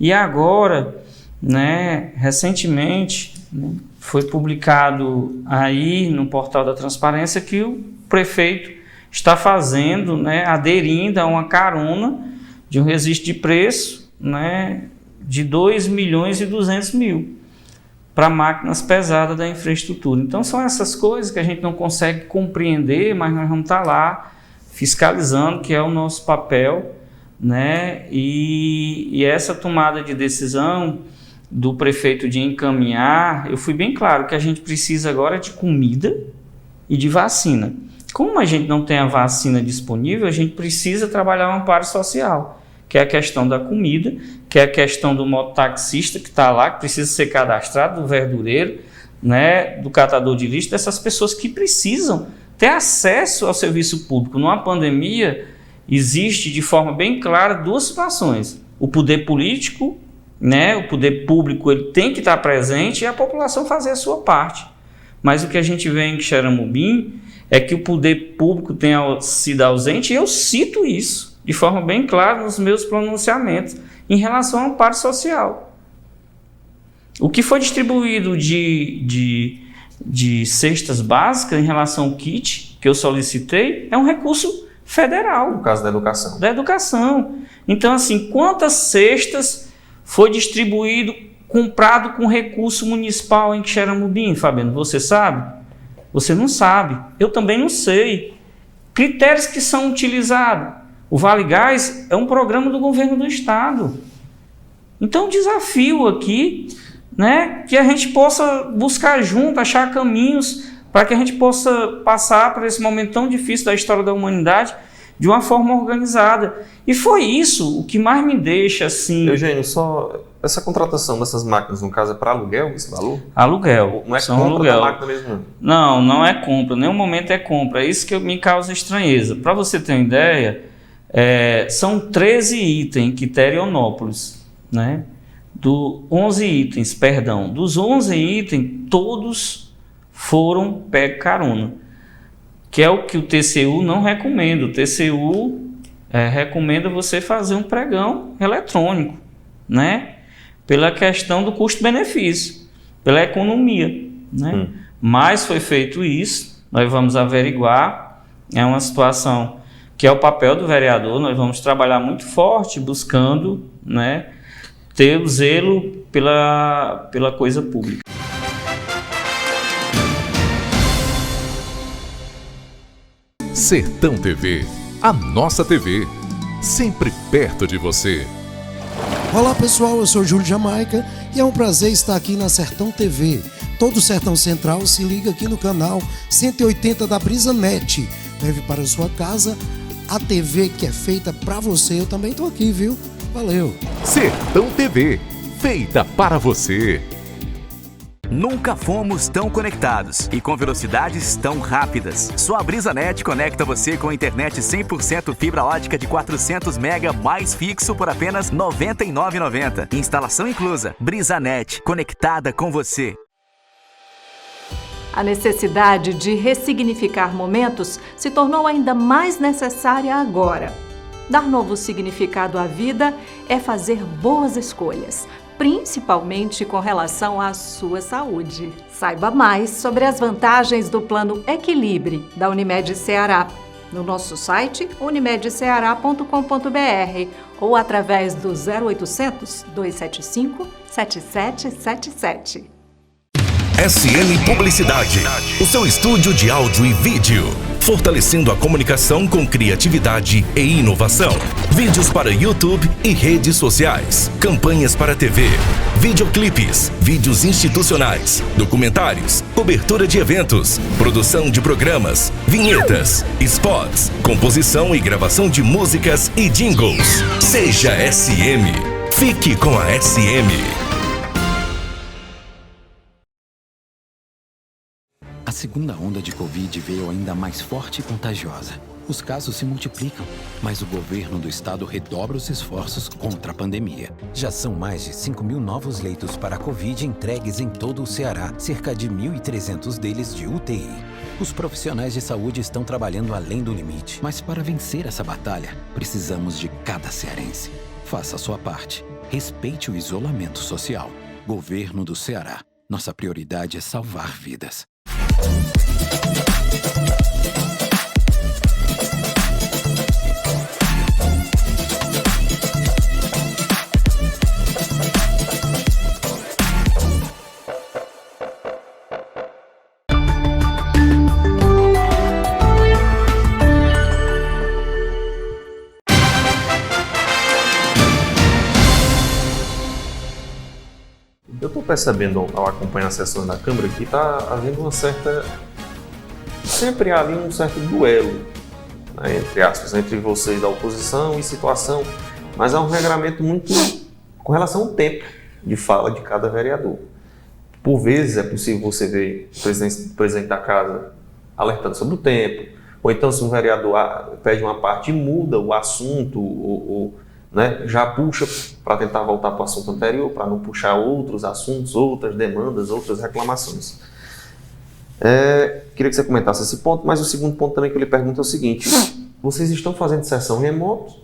E agora, né, recentemente, né, foi publicado aí no portal da transparência que o prefeito está fazendo, né, aderindo a uma carona de um registro de preço, né, de R$2.200.000 para máquinas pesadas da infraestrutura. Então são essas coisas que a gente não consegue compreender, mas nós vamos estar lá fiscalizando, que é o nosso papel, né, e essa tomada de decisão do prefeito de encaminhar, eu fui bem claro que a gente precisa agora de comida e de vacina. Como a gente não tem a vacina disponível, a gente precisa trabalhar o amparo social, que é a questão da comida, que é a questão do mototaxista que está lá, que precisa ser cadastrado, do verdureiro, né, do catador de lixo, dessas pessoas que precisam ter acesso ao serviço público. Numa pandemia, existe de forma bem clara duas situações. O poder político, né, o poder público, ele tem que estar presente e a população fazer a sua parte. Mas o que a gente vê em Xeramobim é que o poder público tem sido ausente, e eu cito isso de forma bem clara nos meus pronunciamentos em relação ao amparo social. O que foi distribuído de cestas básicas em relação ao kit que eu solicitei é um recurso federal. No caso da educação. Da educação. Então, assim, quantas cestas foi distribuído, comprado com recurso municipal em Xeramobim, Fabiano? Você sabe? Você não sabe, eu também não sei. Critérios que são utilizados. O Vale Gás é um programa do governo do estado. Então, o desafio aqui, né, que a gente possa buscar junto, achar caminhos para que a gente possa passar por esse momento tão difícil da história da humanidade de uma forma organizada. E foi isso o que mais me deixa assim... Eugênio, só essa contratação dessas máquinas, no caso, é para aluguel esse valor? Aluguel. Não é são compra aluguel. da máquina mesmo? Não, não é compra. Nenhum momento é compra. É isso que me causa estranheza. Para você ter uma ideia, são 13 itens em Quiterianópolis, né? 11 itens, perdão. Dos 11 itens, todos foram pego carona, que é o que o TCU não recomenda. O TCU recomenda você fazer um pregão eletrônico, né? Pela questão do custo-benefício, pela economia, né? Mas foi feito isso, nós vamos averiguar, é uma situação que é o papel do vereador, nós vamos trabalhar muito forte buscando, né, ter o zelo pela coisa pública. Sertão TV, a nossa TV, sempre perto de você. Olá pessoal, eu sou Júlio Jamaica e é um prazer estar aqui na Sertão TV. Todo o Sertão Central se liga aqui no canal 180 da Brisa Net. Leve para a sua casa a TV que é feita para você. Eu também estou aqui, viu? Valeu! Sertão TV, feita para você. Nunca fomos tão conectados e com velocidades tão rápidas. Só a BrisaNet conecta você com a internet 100% fibra ótica de 400 MB mais fixo por apenas R$ 99,90. Instalação inclusa. BrisaNet, conectada com você. A necessidade de ressignificar momentos se tornou ainda mais necessária agora. Dar novo significado à vida é fazer boas escolhas, principalmente com relação à sua saúde. Saiba mais sobre as vantagens do Plano Equilibre da Unimed Ceará no nosso site unimedceara.com.br ou através do 0800 275 7777. SM Publicidade, o seu estúdio de áudio e vídeo, fortalecendo a comunicação com criatividade e inovação. Vídeos para YouTube e redes sociais, campanhas para TV, videoclipes, vídeos institucionais, documentários, cobertura de eventos, produção de programas, vinhetas, spots, composição e gravação de músicas e jingles. Seja SM. Fique com a SM. A segunda onda de Covid veio ainda mais forte e contagiosa. Os casos se multiplicam, mas o governo do estado redobra os esforços contra a pandemia. Já são mais de 5.000 novos leitos para a Covid entregues em todo o Ceará, cerca de 1.300 deles de UTI. Os profissionais de saúde estão trabalhando além do limite, mas para vencer essa batalha, precisamos de cada cearense. Faça a sua parte. Respeite o isolamento social. Governo do Ceará. Nossa prioridade é salvar vidas. Eu estou percebendo ao acompanhar as sessões da Câmara que está havendo uma certa... Sempre há ali um certo duelo, né, entre aspas, entre vocês da oposição e situação, mas há um regramento muito com relação ao tempo de fala de cada vereador. Por vezes é possível você ver o presidente da casa alertando sobre o tempo, ou então se um vereador pede uma parte e muda o assunto, ou né, já puxa para tentar voltar para o assunto anterior, para não puxar outros assuntos, outras demandas, outras reclamações. Queria que você comentasse esse ponto, mas o segundo ponto também que eu lhe pergunto é o seguinte: vocês estão fazendo sessão remoto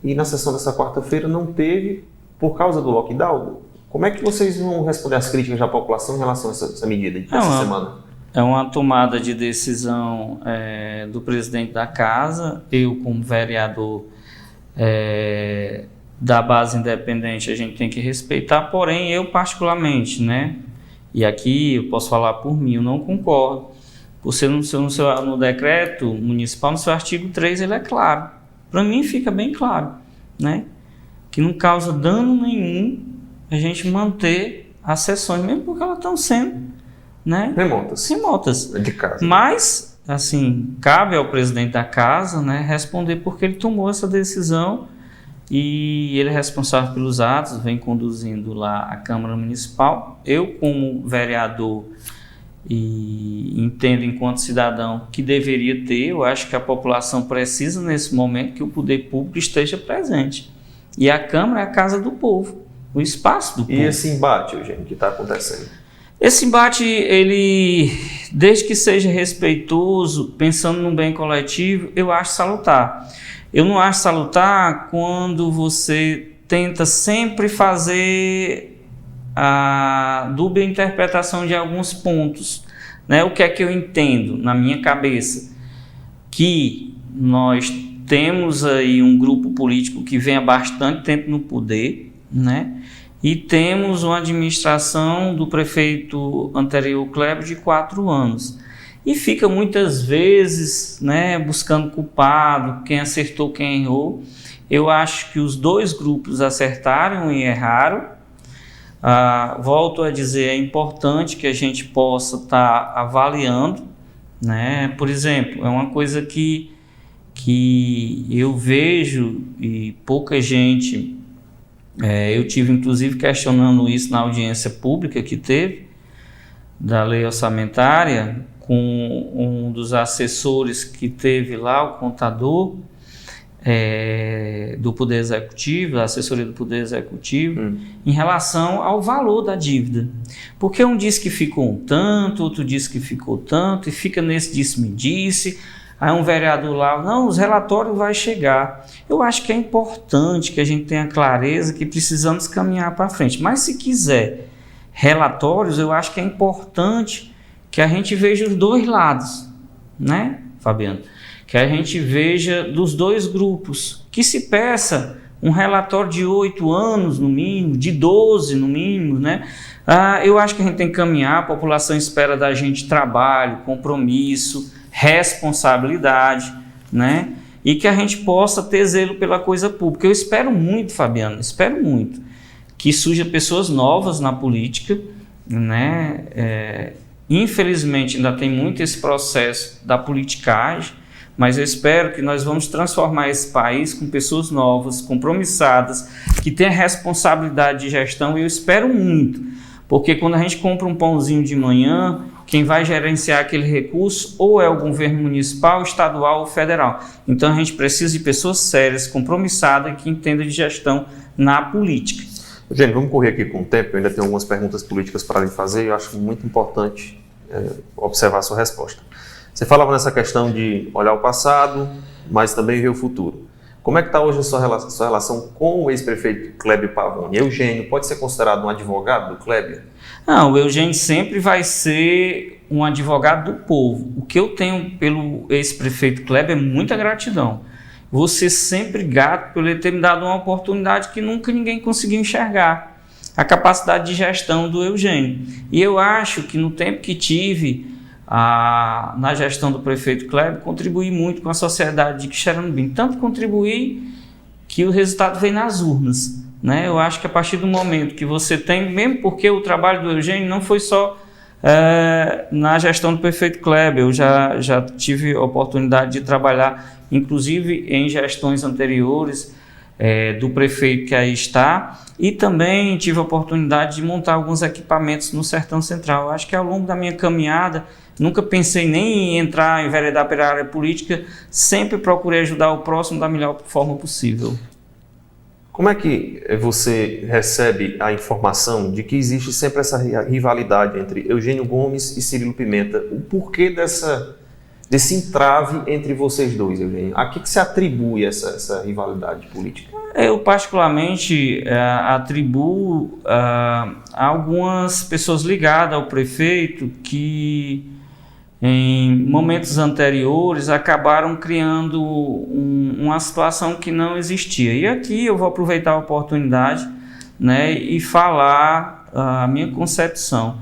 e na sessão dessa quarta-feira não teve por causa do lockdown. Como é que vocês vão responder às críticas da população em relação a essa medida dessa semana? É uma tomada de decisão do presidente da casa. Eu, como vereador da base independente, a gente tem que respeitar, porém eu particularmente, né? E aqui eu posso falar por mim, eu não concordo. Por ser no decreto municipal, no seu artigo 3, ele é claro. Para mim fica bem claro, né? Que não causa dano nenhum a gente manter as sessões, mesmo porque elas estão sendo, né, remotas de casa. Mas, assim, cabe ao presidente da casa, né, responder porque ele tomou essa decisão e ele é responsável pelos atos, vem conduzindo lá a Câmara Municipal. Eu, como vereador, e entendo enquanto cidadão que deveria ter, eu acho que a população precisa nesse momento que o poder público esteja presente. E a Câmara é a casa do povo, o espaço do povo. E esse embate, Eugênio, que está acontecendo? Esse embate, ele, desde que seja respeitoso, pensando no bem coletivo, eu acho salutar. Eu não acho salutar quando você tenta sempre fazer a dúbia interpretação de alguns pontos, né? O que é que eu entendo na minha cabeça? Que nós temos aí um grupo político que vem há bastante tempo no poder, né? E temos uma administração do prefeito anterior, Cléber, de 4 anos. E fica muitas vezes, né, buscando culpado, quem acertou, quem errou. Eu acho que os dois grupos acertaram e erraram. Volto a dizer, é importante que a gente possa estar avaliando, né? Por exemplo, é uma coisa que que eu vejo e pouca gente, eu tive inclusive questionando isso na audiência pública que teve, da lei orçamentária, com um dos assessores que teve lá, o contador do Poder Executivo, da assessoria do Poder Executivo, em relação ao valor da dívida. Porque um diz que ficou um tanto, outro diz que ficou tanto, e fica nesse disse-me-disse. Aí um vereador lá, não, os relatórios vai chegar. Eu acho que é importante que a gente tenha clareza que precisamos caminhar para frente. Mas se quiser relatórios, eu acho que é importante que a gente veja os dois lados, né, Fabiano? Que a gente veja dos dois grupos, que se peça um relatório de 8 anos no mínimo, de 12 no mínimo, né? Eu acho que a gente tem que caminhar, a população espera da gente trabalho, compromisso, responsabilidade, né? E que a gente possa ter zelo pela coisa pública. Eu espero muito, Fabiano, espero muito que surjam pessoas novas na política, né? Infelizmente ainda tem muito esse processo da politicagem, mas eu espero que nós vamos transformar esse país com pessoas novas, compromissadas, que tenham responsabilidade de gestão, e eu espero muito, porque quando a gente compra um pãozinho de manhã, quem vai gerenciar aquele recurso ou é o governo municipal, estadual ou federal. Então a gente precisa de pessoas sérias, compromissadas, que entendam de gestão na política. Gente, vamos correr aqui com o tempo, eu ainda tenho algumas perguntas políticas para lhe fazer e eu acho muito importante observar a sua resposta. Você falava nessa questão de olhar o passado, mas também ver o futuro. Como é que está hoje a sua relação com o ex-prefeito Clébio Pavone? Eugênio pode ser considerado um advogado do Clébio? Não, o Eugênio sempre vai ser um advogado do povo. O que eu tenho pelo ex-prefeito Clébio é muita gratidão. Vou ser sempre grato por ele ter me dado uma oportunidade que nunca ninguém conseguiu enxergar. A capacidade de gestão do Eugênio. E eu acho que no tempo que tive na gestão do prefeito Clébio, contribuí muito com a sociedade de Quixeranobim. Tanto contribuí que o resultado veio nas urnas, né? Eu acho que a partir do momento que você tem, mesmo porque o trabalho do Eugênio não foi só na gestão do prefeito Clébio, eu já tive a oportunidade de trabalhar inclusive em gestões anteriores do prefeito que aí está, e também tive a oportunidade de montar alguns equipamentos no Sertão Central. Eu acho que ao longo da minha caminhada, nunca pensei nem em entrar, enveredar pela área política, sempre procurei ajudar o próximo da melhor forma possível. Como é que você recebe a informação de que existe sempre essa rivalidade entre Eugênio Gomes e Cirilo Pimenta? O porquê desse entrave entre vocês dois, Eugênio? A que se atribui essa rivalidade política? Eu, particularmente, atribuo a algumas pessoas ligadas ao prefeito que, em momentos anteriores, acabaram criando uma situação que não existia. E aqui eu vou aproveitar a oportunidade, né, e falar a minha concepção.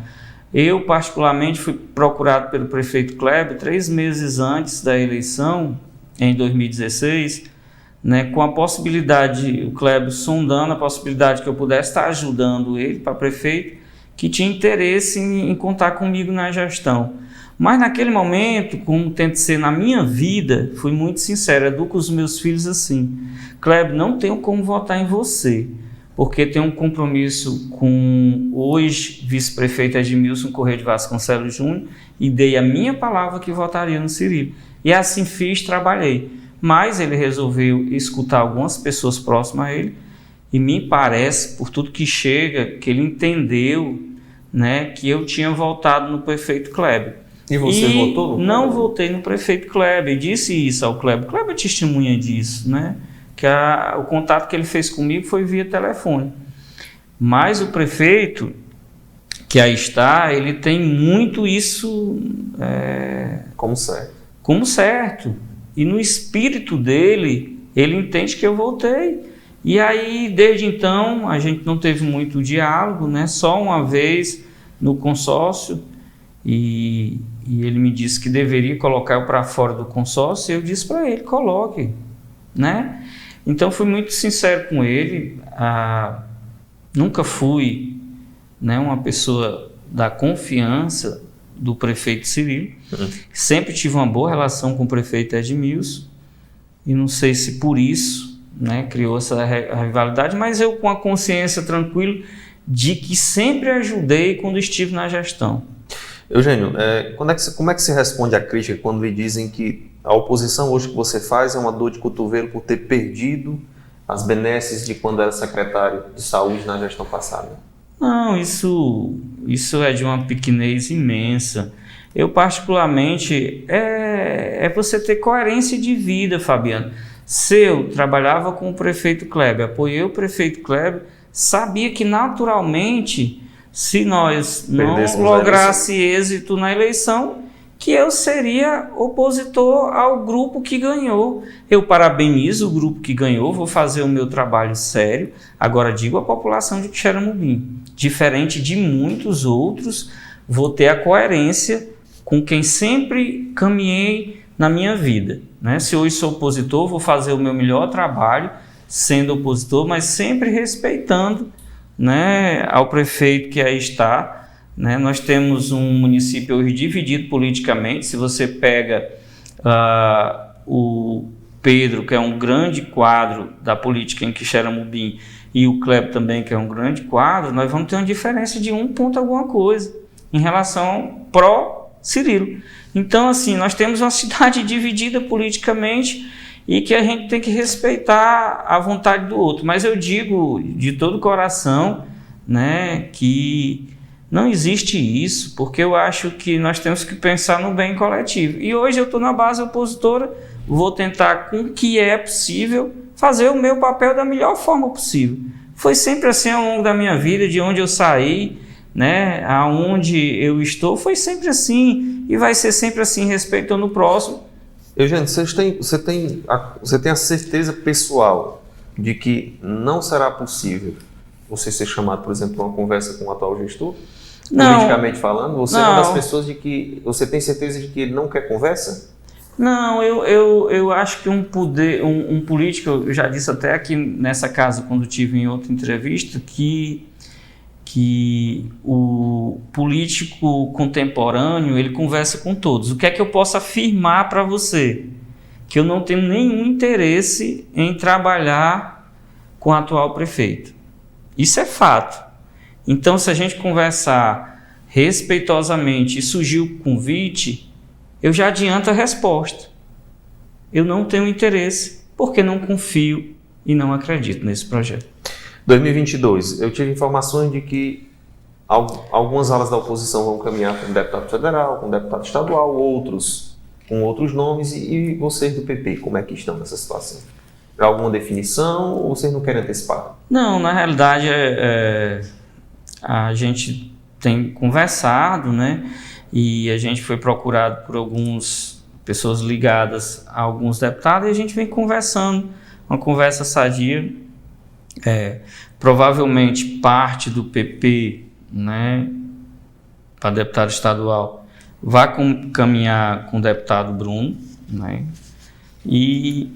Eu, particularmente, fui procurado pelo prefeito Clébio 3 meses antes da eleição, em 2016, né, com a possibilidade, o Clébio sondando a possibilidade que eu pudesse estar ajudando ele para prefeito, que tinha interesse em contar comigo na gestão. Mas naquele momento, como tento ser na minha vida, fui muito sincero, educo os meus filhos assim: Clébio, não tenho como votar em você, porque tenho um compromisso com hoje vice-prefeito Edmilson Corrêa de Vasconcelos Júnior e dei a minha palavra que votaria no Cirilo. E assim fiz, trabalhei. Mas ele resolveu escutar algumas pessoas próximas a ele e me parece, por tudo que chega, que ele entendeu, né, que eu tinha votado no prefeito Clébio. E você votou no Clébio? Não votei no prefeito Clébio, e disse isso ao Clébio. Clébio é testemunha disso, né? Que o contato que ele fez comigo foi via telefone. Mas o prefeito, que aí está, ele tem muito isso como certo. Como certo. E no espírito dele, ele entende que eu voltei. E aí, desde então, a gente não teve muito diálogo, né? Só uma vez no consórcio, e ele me disse que deveria colocar eu para fora do consórcio, e eu disse para ele: coloque, né? Então fui muito sincero com ele. Nunca fui, né, uma pessoa da confiança do prefeito Cirilo. Sempre tive uma boa relação com o prefeito Edmilson, e não sei se por isso, né, criou essa rivalidade, mas eu com a consciência tranquila de que sempre ajudei quando estive na gestão. Eugênio, como é que se responde à crítica quando lhe dizem que a oposição hoje que você faz é uma dor de cotovelo por ter perdido as benesses de quando era secretário de saúde na gestão passada? Não, isso é de uma pequenez imensa. Eu particularmente, é você ter coerência de vida, Fabiano. Se eu trabalhava com o prefeito Kleber, apoiei o prefeito Kleber, sabia que naturalmente, se nós não lograsse êxito na eleição, que eu seria opositor ao grupo que ganhou. Eu parabenizo o grupo que ganhou, vou fazer o meu trabalho sério. Agora digo à população de Quixeramobim, diferente de muitos outros, vou ter a coerência com quem sempre caminhei na minha vida, né? Se hoje sou opositor, vou fazer o meu melhor trabalho sendo opositor, mas sempre respeitando, né, ao prefeito que aí está. Né? Nós temos um município hoje dividido politicamente. Se você pega o Pedro, que é um grande quadro da política em Quixeramobim, e o Kleber também, que é um grande quadro, nós vamos ter uma diferença de 1 ponto alguma coisa em relação pró-Cirilo. Então, assim, nós temos uma cidade dividida politicamente e que a gente tem que respeitar a vontade do outro. Mas eu digo de todo o coração, né, que não existe isso, porque eu acho que nós temos que pensar no bem coletivo. E hoje eu estou na base opositora, vou tentar, com o que é possível, fazer o meu papel da melhor forma possível. Foi sempre assim ao longo da minha vida, de onde eu saí, né, aonde eu estou, foi sempre assim e vai ser sempre assim, respeitando o próximo. Eugênio, você tem a certeza pessoal de que não será possível você ser chamado, por exemplo, para uma conversa com o atual gestor? Não. Politicamente falando, você é Não. uma das pessoas de que você tem certeza de que ele não quer conversa? Não, eu acho que um político, eu já disse até aqui nessa casa, quando tive em outra entrevista, que o político contemporâneo, ele conversa com todos. O que é que eu posso afirmar para você? Que eu não tenho nenhum interesse em trabalhar com o atual prefeito. Isso é fato. Então, se a gente conversar respeitosamente e surgir o convite, eu já adianto a resposta. Eu não tenho interesse, porque não confio e não acredito nesse projeto. 2022, eu tive informações de que algumas alas da oposição vão caminhar com deputado federal, com deputado estadual, outros com outros nomes, e vocês do PP, como é que estão nessa situação? Já alguma definição ou vocês não querem antecipar? Não, na realidade a gente tem conversado, né? E a gente foi procurado por algumas pessoas ligadas a alguns deputados e a gente vem conversando, uma conversa sadia. Provavelmente parte do PP, né, para deputado estadual, vai caminhar com o deputado Bruno, né? E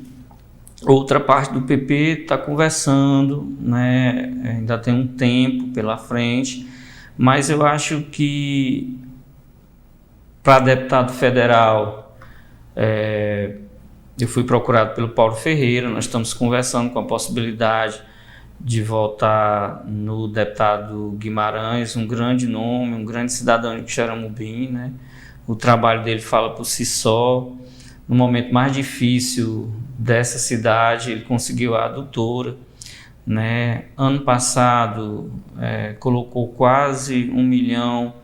outra parte do PP está conversando, né? Ainda tem um tempo pela frente, mas eu acho que para deputado federal, eu fui procurado pelo Paulo Ferreira, nós estamos conversando com a possibilidade de votar no deputado Guimarães, um grande nome, um grande cidadão de Quixeramobim, né? O trabalho dele fala por si só. No momento mais difícil dessa cidade, ele conseguiu a adutora, né? Ano passado, colocou quase 1 milhão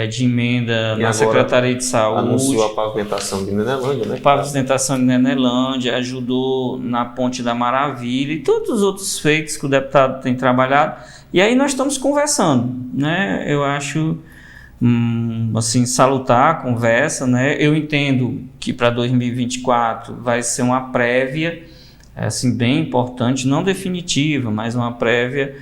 de emenda na Secretaria de Saúde. Anunciou a pavimentação de Nenelândia, né? Pavimentação de Nenelândia, ajudou na Ponte da Maravilha e todos os outros feitos que o deputado tem trabalhado. E aí nós estamos conversando, né? Eu acho assim, salutar a conversa, né? Eu entendo que para 2024 vai ser uma prévia, assim, bem importante, não definitiva, mas uma prévia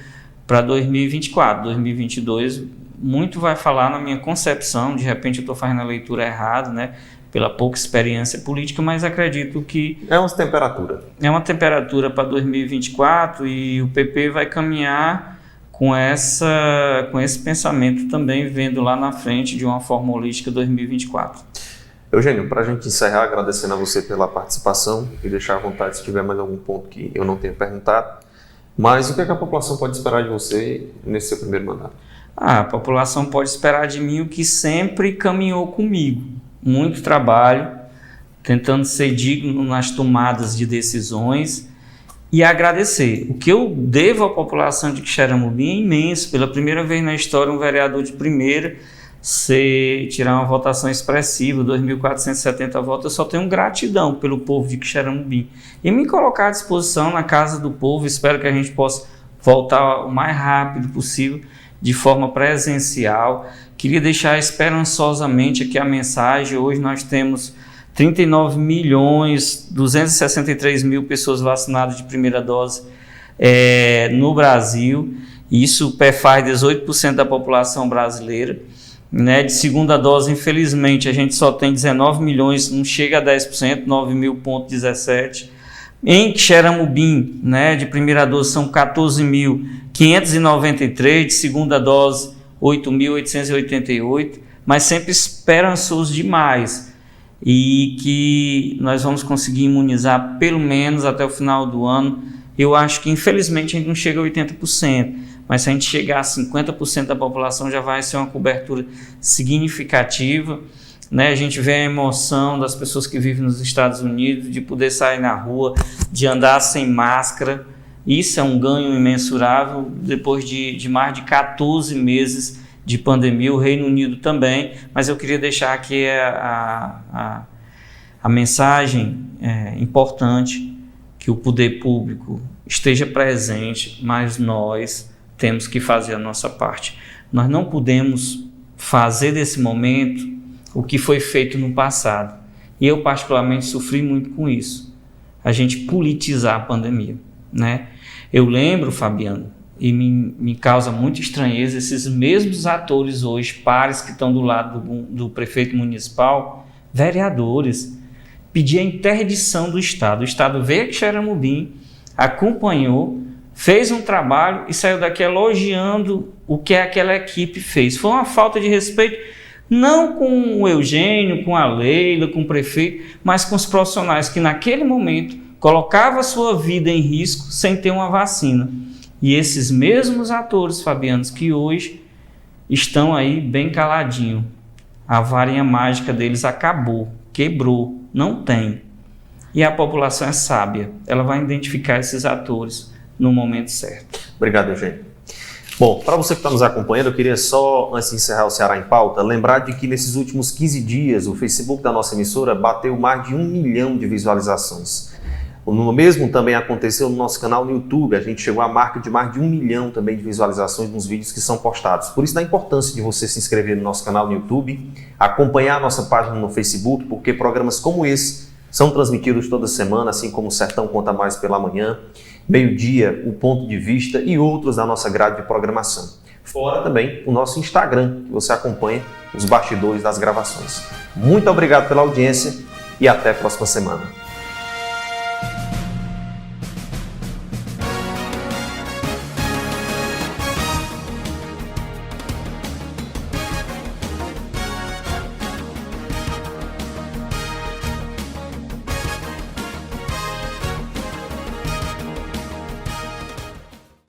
para 2024. 2022 muito vai falar na minha concepção, de repente eu estou fazendo a leitura errada, né? Pela pouca experiência política, mas acredito que... É uma temperatura. É uma temperatura para 2024 e o PP vai caminhar com esse pensamento também, vendo lá na frente de uma forma holística 2024. Eugênio, para a gente encerrar, agradecendo a você pela participação e deixar à vontade se tiver mais algum ponto que eu não tenha perguntado. Mas o que a população pode esperar de você nesse seu primeiro mandato? A população pode esperar de mim o que sempre caminhou comigo. Muito trabalho, tentando ser digno nas tomadas de decisões e agradecer. O que eu devo à população de Quixeramobim é imenso. Pela primeira vez na história, um vereador de primeira tirar uma votação expressiva, 2.470 votos, eu só tenho gratidão pelo povo de Quixeramobim. E me colocar à disposição na Casa do Povo, espero que a gente possa voltar o mais rápido possível, de forma presencial. Queria deixar esperançosamente aqui a mensagem. Hoje nós temos 39.263.000 pessoas vacinadas de primeira dose no Brasil. Isso faz 18% da população brasileira. De segunda dose, infelizmente, a gente só tem 19 milhões, não chega a 10%, 9.017. Em Quixeramobim, de primeira dose, são 14.593, de segunda dose, 8.888, mas sempre esperançoso demais. E que nós vamos conseguir imunizar pelo menos até o final do ano. Eu acho que, infelizmente, a gente não chega a 80%. Mas se a gente chegar a 50% da população, já vai ser uma cobertura significativa. A gente vê a emoção das pessoas que vivem nos Estados Unidos, de poder sair na rua, de andar sem máscara. Isso é um ganho imensurável. Depois de mais de 14 meses de pandemia, o Reino Unido também. Mas eu queria deixar aqui a mensagem importante, que o poder público esteja presente, mas nós temos que fazer a nossa parte. Nós não podemos fazer desse momento o que foi feito no passado. E eu particularmente sofri muito com isso. A gente politizar a pandemia, Eu lembro, Fabiano, e me causa muita estranheza, esses mesmos atores hoje, pares que estão do lado do prefeito municipal, vereadores, pedir a interdição do Estado. O Estado veio a Quixeramobim, acompanhou, fez um trabalho e saiu daqui elogiando o que aquela equipe fez. Foi uma falta de respeito, não com o Eugênio, com a Leila, com o prefeito, mas com os profissionais que naquele momento colocavam a sua vida em risco sem ter uma vacina. E esses mesmos atores, Fabianos, que hoje estão aí bem caladinho. A varinha mágica deles acabou, quebrou, não tem. E a população é sábia, ela vai identificar esses atores no momento certo. Obrigado, Eugênio. Bom, para você que está nos acompanhando, eu queria só, antes de encerrar o Ceará em Pauta, lembrar de que nesses últimos 15 dias o Facebook da nossa emissora bateu mais de 1 milhão de visualizações. O mesmo também aconteceu no nosso canal no YouTube. A gente chegou à marca de mais de 1 milhão também de visualizações nos vídeos que são postados. Por isso, da importância de você se inscrever no nosso canal no YouTube, acompanhar a nossa página no Facebook, porque programas como esse são transmitidos toda semana, assim como o Sertão Conta Mais pela manhã, meio-dia, o Ponto de Vista e outros da nossa grade de programação. Fora também o nosso Instagram, que você acompanha os bastidores das gravações. Muito obrigado pela audiência e até a próxima semana.